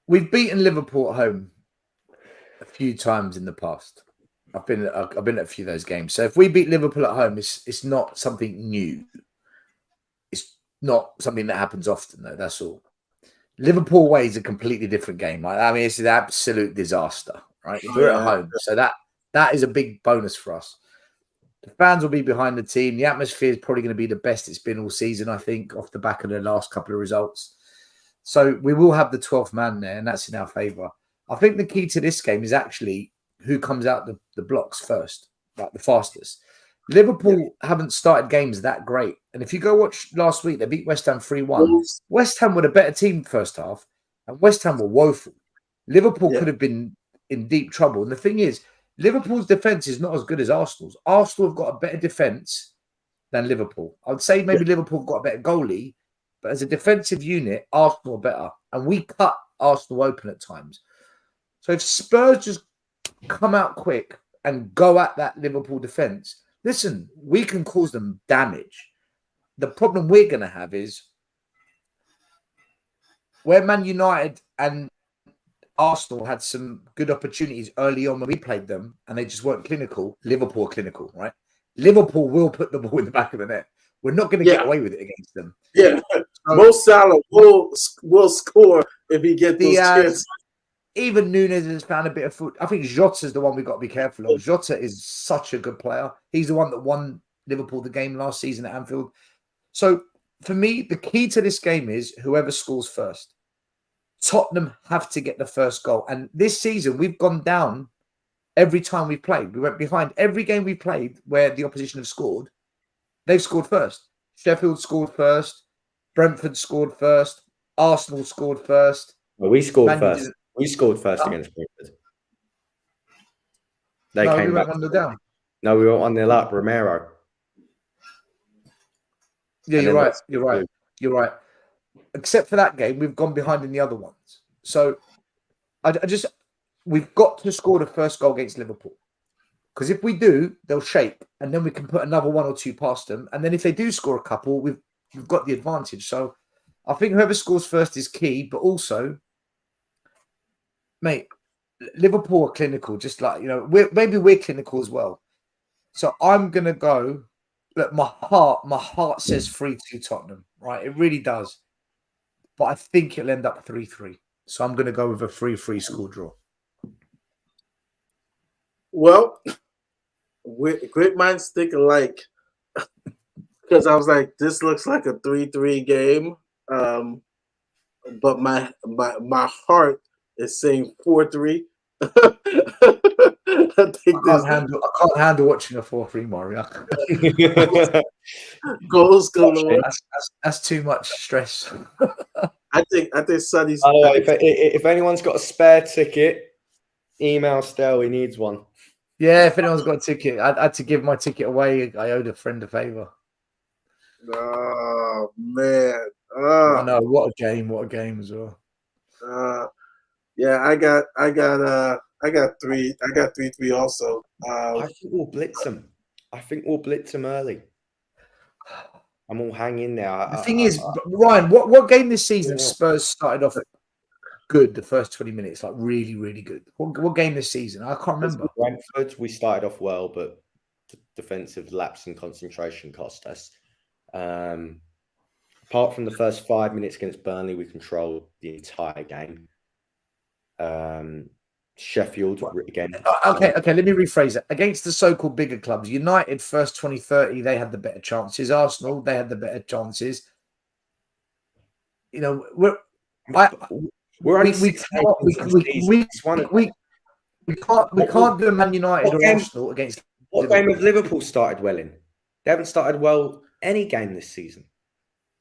We've beaten Liverpool at home a few times in the past. I've been at a few of those games. So if we beat Liverpool at home, it's not something new. It's not something that happens often, though. That's all. Liverpool away is a completely different game. It's an absolute disaster, right? We're at home, so that is a big bonus for us. The fans will be behind the team. The atmosphere is probably going to be the best it's been all season, I think, off the back of the last couple of results. So we will have the 12th man there, and that's in our favour. I think the key to this game is actually who comes out the blocks first, like the fastest. Liverpool haven't started games that great. And if you go watch last week, they beat West Ham 3-1. West Ham were the better team first half, and West Ham were woeful. Liverpool could have been in deep trouble. And the thing is, Liverpool's defence is not as good as Arsenal's. Arsenal have got a better defence than Liverpool. I would say maybe Liverpool have got a better goalie, but as a defensive unit, Arsenal are better. And we cut Arsenal open at times. So if Spurs just come out quick and go at that Liverpool defence, listen, we can cause them damage. The problem we're going to have is where Man United and Arsenal had some good opportunities early on when we played them and they just weren't clinical. Liverpool are clinical, right? Liverpool will put the ball in the back of the net. We're not going to get away with it against them. Yeah. Mo Salah will score if he gets those chances. Even Nunes has found a bit of foot. I think Jota's the one we've got to be careful of. Jota is such a good player. He's the one that won Liverpool the game last season at Anfield. So for me, the key to this game is whoever scores first. Tottenham have to get the first goal. And this season, we've gone down every time we played. We went behind every game we played where the opposition have scored. They've scored first. Sheffield scored first. Brentford scored first. Arsenal scored first. Well, we scored first. We scored first against Brentford. They came back. 1-0 down. No, we were 1-0 up. Romero. Yeah, you're right. You're right. You're right. Except for that game, we've gone behind in the other ones. So we've got to score the first goal against Liverpool. Because if we do, they'll shake. And then we can put another one or two past them. And then if they do score a couple, we've got the advantage. So I think whoever scores first is key. But also, mate, Liverpool are clinical. Just like, maybe we're clinical as well. So I'm going to go. Look, my heart says 3-2 Tottenham, right? It really does. But I think it'll end up 3-3. So I'm going to go with a 3-3 score draw. Well, great minds think alike. Because I was like, this looks like a 3-3 game. But my heart is saying 4-3. I can't handle watching a 4-3, Mario. Goals galore. That's too much stress. I think Sonny's. If anyone's got a spare ticket, email Stel. He needs one. Yeah, if anyone's got a ticket, I had to give my ticket away. I owed a friend a favor. Oh man! I know, what a game as well. Yeah, I got 3. I got 3-3 also. I think we'll blitz them early. I'm all hanging now. The thing is, Ryan, what game this season Spurs started off good the first 20 minutes, like really, really good? What game this season? I can't remember. Brentford, we started off well, but defensive lapse in concentration cost us. Apart from the first 5 minutes against Burnley, we controlled the entire game. Sheffield again. Okay, let me rephrase it. Against the so-called bigger clubs, United first 20-30, they had the better chances. Arsenal, they had the better chances. We can't do a Man United or Arsenal against. What game of Liverpool started well in? They haven't started well any game this season.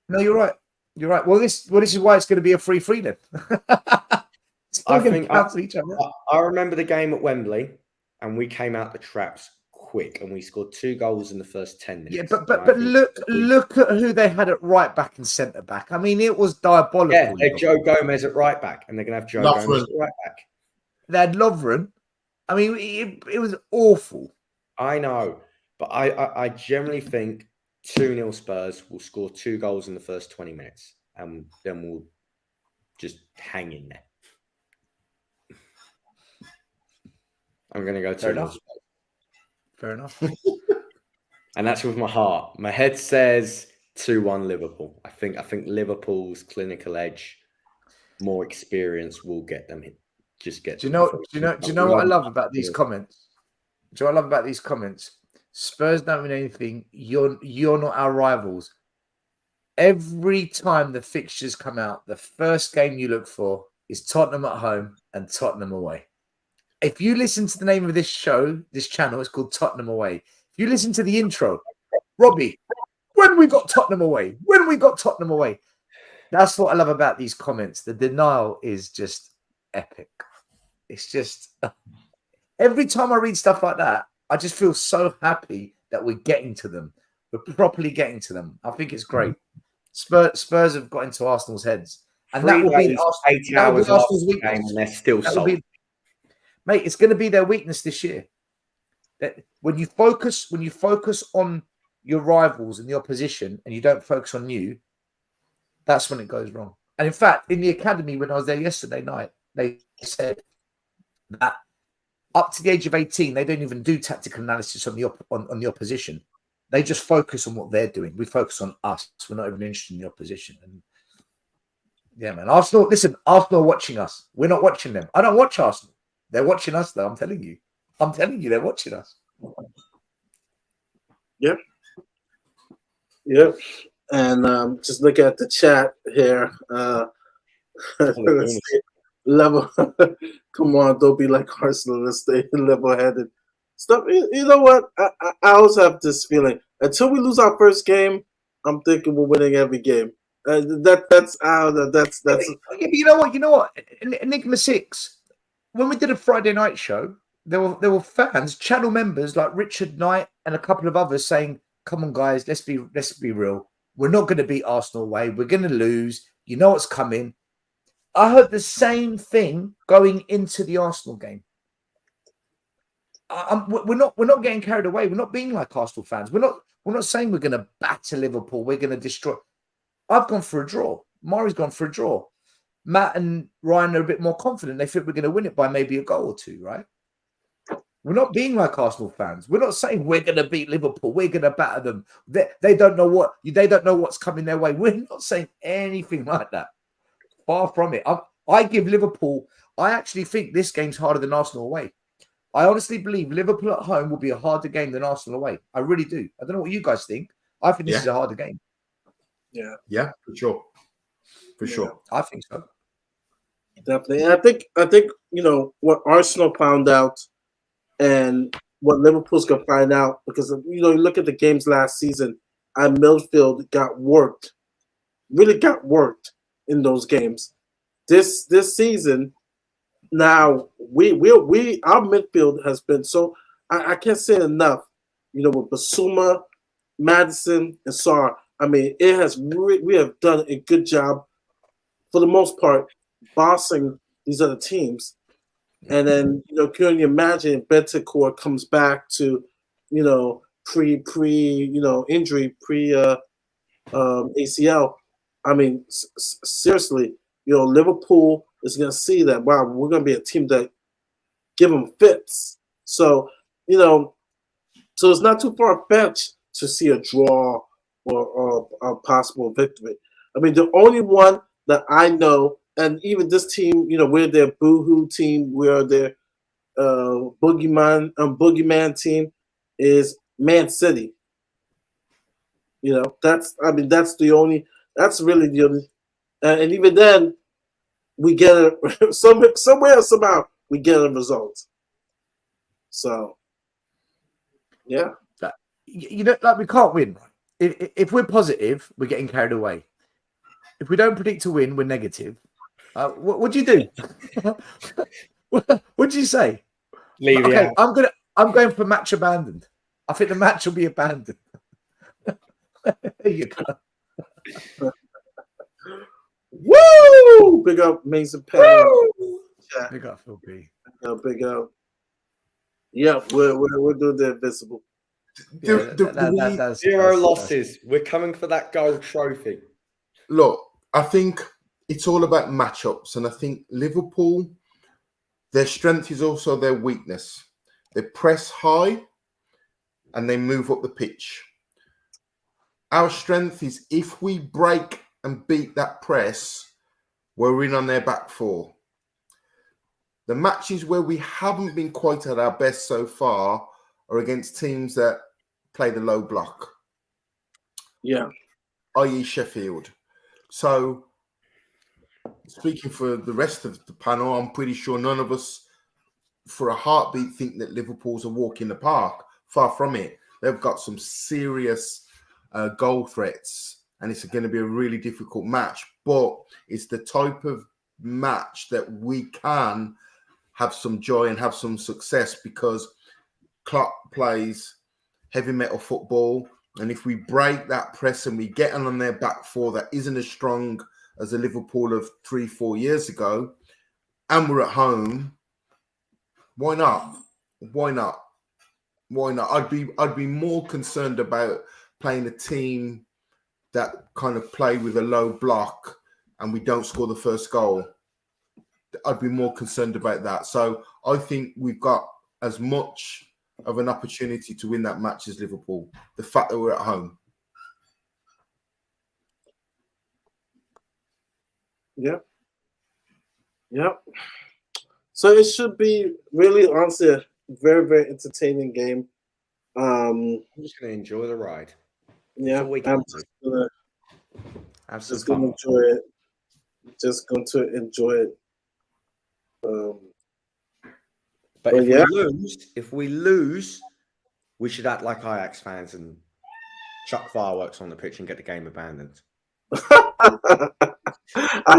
No, you're right. You're right. Well, this is why it's going to be a 3-3 then. I remember the game at Wembley, and we came out the traps quick, and we scored 2 goals in the first 10 minutes. Yeah, but look at who they had at right back and centre back. I mean, it was diabolical. Yeah, they had Joe Gomez at right back, and they're going to have Joe Gomez at right back. They had Lovren. I mean, it was awful. I know, but I generally think 2-0 Spurs will score 2 goals in the first 20 minutes, and then we'll just hang in there. I'm going to go 2-0. Fair enough. And that's with my heart. My head says 2-1 Liverpool. I think Liverpool's clinical edge, more experience will get them in. Do you know what I love about these comments? Do you know what I love about these comments? Spurs don't mean anything. You're not our rivals. Every time the fixtures come out, the first game you look for is Tottenham at home and Tottenham away. If you listen to the name of this show, this channel, it's called Tottenham Away. If you listen to the intro, Robbie, when we got Tottenham away, when we got Tottenham away. That's what I love about these comments. The denial is just epic. It's just every time I read stuff like that, I just feel so happy that we're getting to them. We're properly getting to them. I think it's great. Spurs have got into Arsenal's heads, and that will be 80 hours after Arsenal's the game, weakness. and they're still sold. Mate, it's going to be their weakness this year. That when you focus on your rivals and the opposition, and you don't focus on you, that's when it goes wrong. And in fact, in the academy, when I was there yesterday night, they said that up to the age of 18, they don't even do tactical analysis on the opposition. They just focus on what they're doing. We focus on us. We're not even interested in the opposition. And yeah, man. Arsenal are watching us. We're not watching them. I don't watch Arsenal. They're watching us, though. I'm telling you, they're watching us. Yep. Yep. And just look at the chat here. Let's see. Level. Come on, don't be like Arsenal. Let's stay level-headed. Stuff. You know what? I always have this feeling. Until we lose our first game, I'm thinking we're winning every game. That's. You know what? Enigma 6. When we did a Friday night show, there were fans, channel members like Richard Knight and a couple of others saying, "Come on, guys, let's be real. We're not going to beat Arsenal away. We're going to lose. You know what's coming." I heard the same thing going into the Arsenal game. We're not getting carried away. We're not being like Arsenal fans. We're not saying we're going to batter Liverpool. We're going to destroy. I've gone for a draw. Mari's gone for a draw. Matt and Ryan are a bit more confident. They think we're going to win it by maybe a goal or two, right? We're not being like Arsenal fans. We're not saying we're going to beat Liverpool. We're going to batter them. They don't know what's coming their way. We're not saying anything like that. Far from it. I give Liverpool. I actually think this game's harder than Arsenal away. I honestly believe Liverpool at home will be a harder game than Arsenal away. I really do. I don't know what you guys think. I think this is a harder game. Yeah, for sure. For sure. I think so. Definitely. And I think what Arsenal found out and what Liverpool's gonna find out, because you look at the games last season, and Midfield really got worked in those games. This season, now our midfield has been so I can't say it enough. With Basuma, Madison, and Sarr. I mean, we have done a good job for the most part bossing these other teams. And then, can you imagine Bentancur comes back to, pre injury, ACL. I mean, seriously, Liverpool is going to see that, wow, we're going to be a team that give them fits. So, so it's not too far-fetched to see a draw or a possible victory. I mean, the only one that I know, and even this team, we're their boohoo team, we're their boogeyman team, is Man City. That's really the only, and even then, we get somehow we get a result. So, yeah. Like we can't win. If we're positive, we're getting carried away. If we don't predict to win, we're negative. What do you do? What do you say? Leave it out. I'm going for match abandoned. I think the match will be abandoned. There you go. Woo! Big up, Mason Penn. Big up, Phil B. Big up. Yeah, we're doing the invisible. Zero losses. We're coming for that gold trophy. Look, I think it's all about matchups, and I think Liverpool, their strength is also their weakness. They press high and they move up the pitch. Our strength is if we break and beat that press, we're in on their back four. The matches where we haven't been quite at our best so far are against teams that play the low block, Yeah. i.e. Sheffield. So, speaking for the rest of the panel, I'm pretty sure none of us, for a heartbeat, think that Liverpool's a walk in the park. Far from it. They've got some serious goal threats, and it's going to be a really difficult match. But it's the type of match that we can have some joy and have some success, because Klopp plays heavy metal football. And if we break that press and we get on their back four that isn't as strong as the Liverpool of 3-4 years ago, and we're at home, why not? Why not? Why not? I'd be more concerned about playing a team that kind of play with a low block and we don't score the first goal. I'd be more concerned about that. So I think we've got as much of an opportunity to win that match as Liverpool. The fact that we're at home. Yep. Yep. So it should be really, honestly, a very, very entertaining game. I'm just going to enjoy the ride. Yeah, That's all we can I'm do. just Have some gonna fun. enjoy it. Just going to enjoy it. But Well, yeah. if we lose, we should act like Ajax fans and chuck fireworks on the pitch and get the game abandoned. I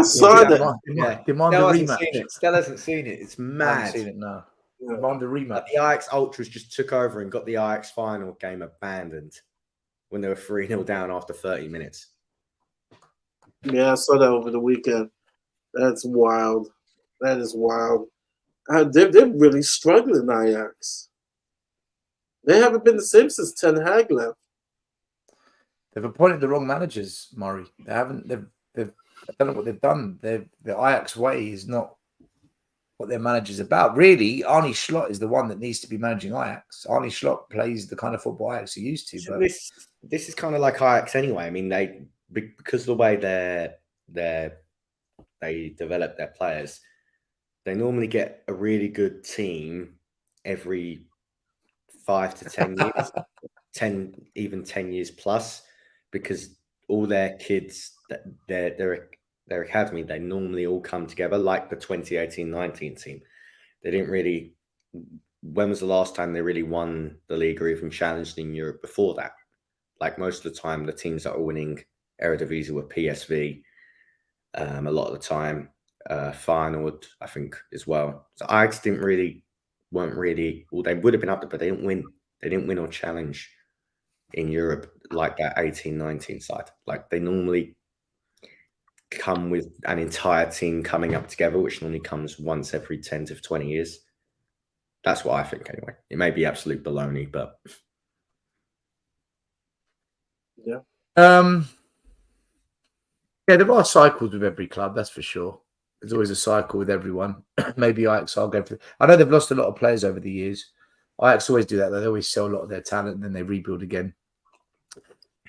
saw that. Demand a rematch. Stella hasn't seen it. It's I mad. haven't seen it, no. Yeah. Demand a rematch. Like the Ajax Ultras just took over and got the Ajax final game abandoned when they were 3-0 down after 30 minutes. Yeah, I saw that over the weekend. That's wild. That is wild. They're really struggling, Ajax. They haven't been the same since Ten Hag left. They've appointed the wrong managers, Murray. They haven't. They've I don't know what they've done. The Ajax way is not what their manager's about. Really, Arne Slot is the one that needs to be managing Ajax. Arne Slot plays the kind of football Ajax are used to. So but this is kind of like Ajax anyway. I mean, because of the way they develop their players, they normally get a really good team every 5 to 10 years, even 10 years plus, because all their kids, their academy, they normally all come together like the 2018-19 team. They didn't really. When was the last time they really won the league or even challenged in Europe before that? Like most of the time, the teams that are winning Eredivisie were PSV. A lot of the time, Feyenoord, I think, as well. So Ajax weren't really. Well, they would have been up there, but they didn't win. They didn't win or challenge in Europe like that 18-19 side. Like they normally come with an entire team coming up together, which normally comes once every 10 to 20 years. That's what I think anyway. It may be absolute baloney, but yeah. Yeah, there are cycles with every club, that's for sure. There's always a cycle with everyone. Maybe Ajax are going for. I know they've lost a lot of players over the years. Ajax always do that. They always sell a lot of their talent and then they rebuild again.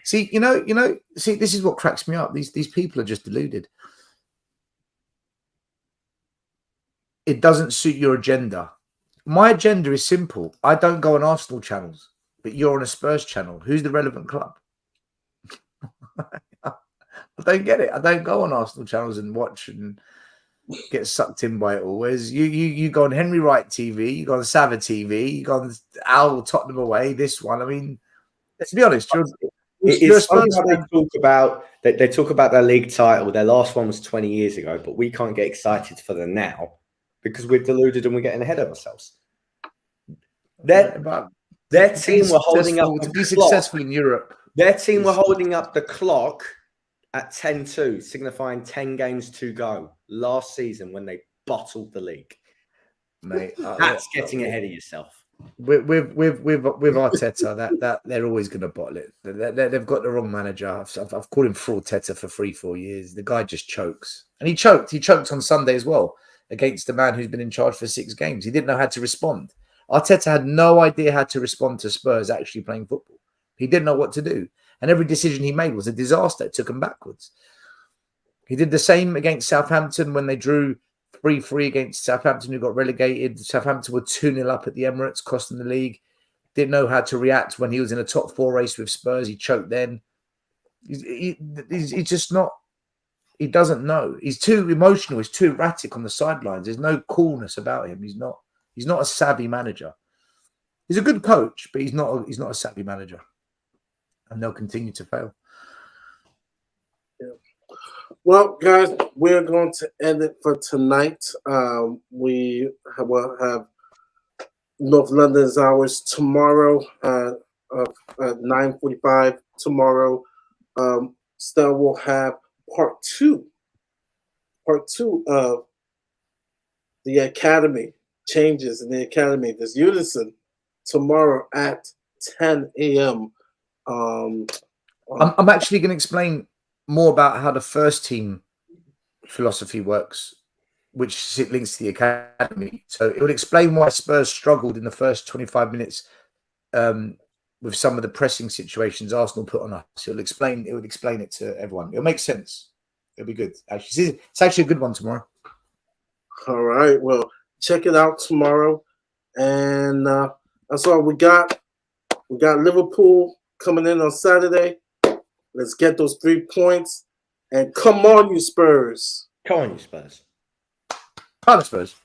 See, this is what cracks me up. These people are just deluded. It doesn't suit your agenda. My agenda is simple. I don't go on Arsenal channels, but you're on a Spurs channel. Who's the relevant club? I don't get it. I don't go on Arsenal channels and watch and get sucked in by it all. Whereas you go on Henry Wright TV, you go on Sava TV, you go on Al Tottenham Away, this one. I mean, let's be honest. It's funny how they talk about their league title. Their last one was 20 years ago, but we can't get excited for them now because we're deluded and we're getting ahead of ourselves. Their team were holding up to be successful in Europe. Their team were holding up the clock at 10-2, signifying 10 games to go last season when they bottled the league. Mate, that's getting ahead of yourself. With Arteta, that they're always going to bottle it. They've got the wrong manager. I've called him Fraud-Teta for 3-4 years. The guy just chokes, and he choked. He choked on Sunday as well against the man who's been in charge for 6 games. He didn't know how to respond. Arteta had no idea how to respond to Spurs actually playing football. He didn't know what to do, and every decision he made was a disaster. It took him backwards. He did the same against Southampton when they drew 3-3 against Southampton, who got relegated. Southampton were 2-0 up at the Emirates, costing the league. didn't know how to react when he was in a top 4 race with Spurs. He choked then. He's just not. He doesn't know. He's too emotional. He's too erratic on the sidelines. There's no coolness about him. He's not a savvy manager. He's a good coach, but he's not a savvy manager. And they'll continue to fail. Yeah. Well, guys, we're going to end it for tonight. We will have North London's hours tomorrow at 9:45 tomorrow. Still will have part two of the academy, changes in the academy. There's unison tomorrow at 10 a.m. I'm actually going to explain more about how the first team philosophy works, which links to the academy. So it would explain why Spurs struggled in the first 25 minutes with some of the pressing situations Arsenal put on us. It would explain it to everyone. It'll make sense. It'll be good. Actually, it's actually a good one tomorrow. All right. Well, check it out tomorrow. And that's all we got. We got Liverpool coming in on Saturday. Let's get those 3 points. And come on, you Spurs. Come on, you Spurs. Kind of Spurs.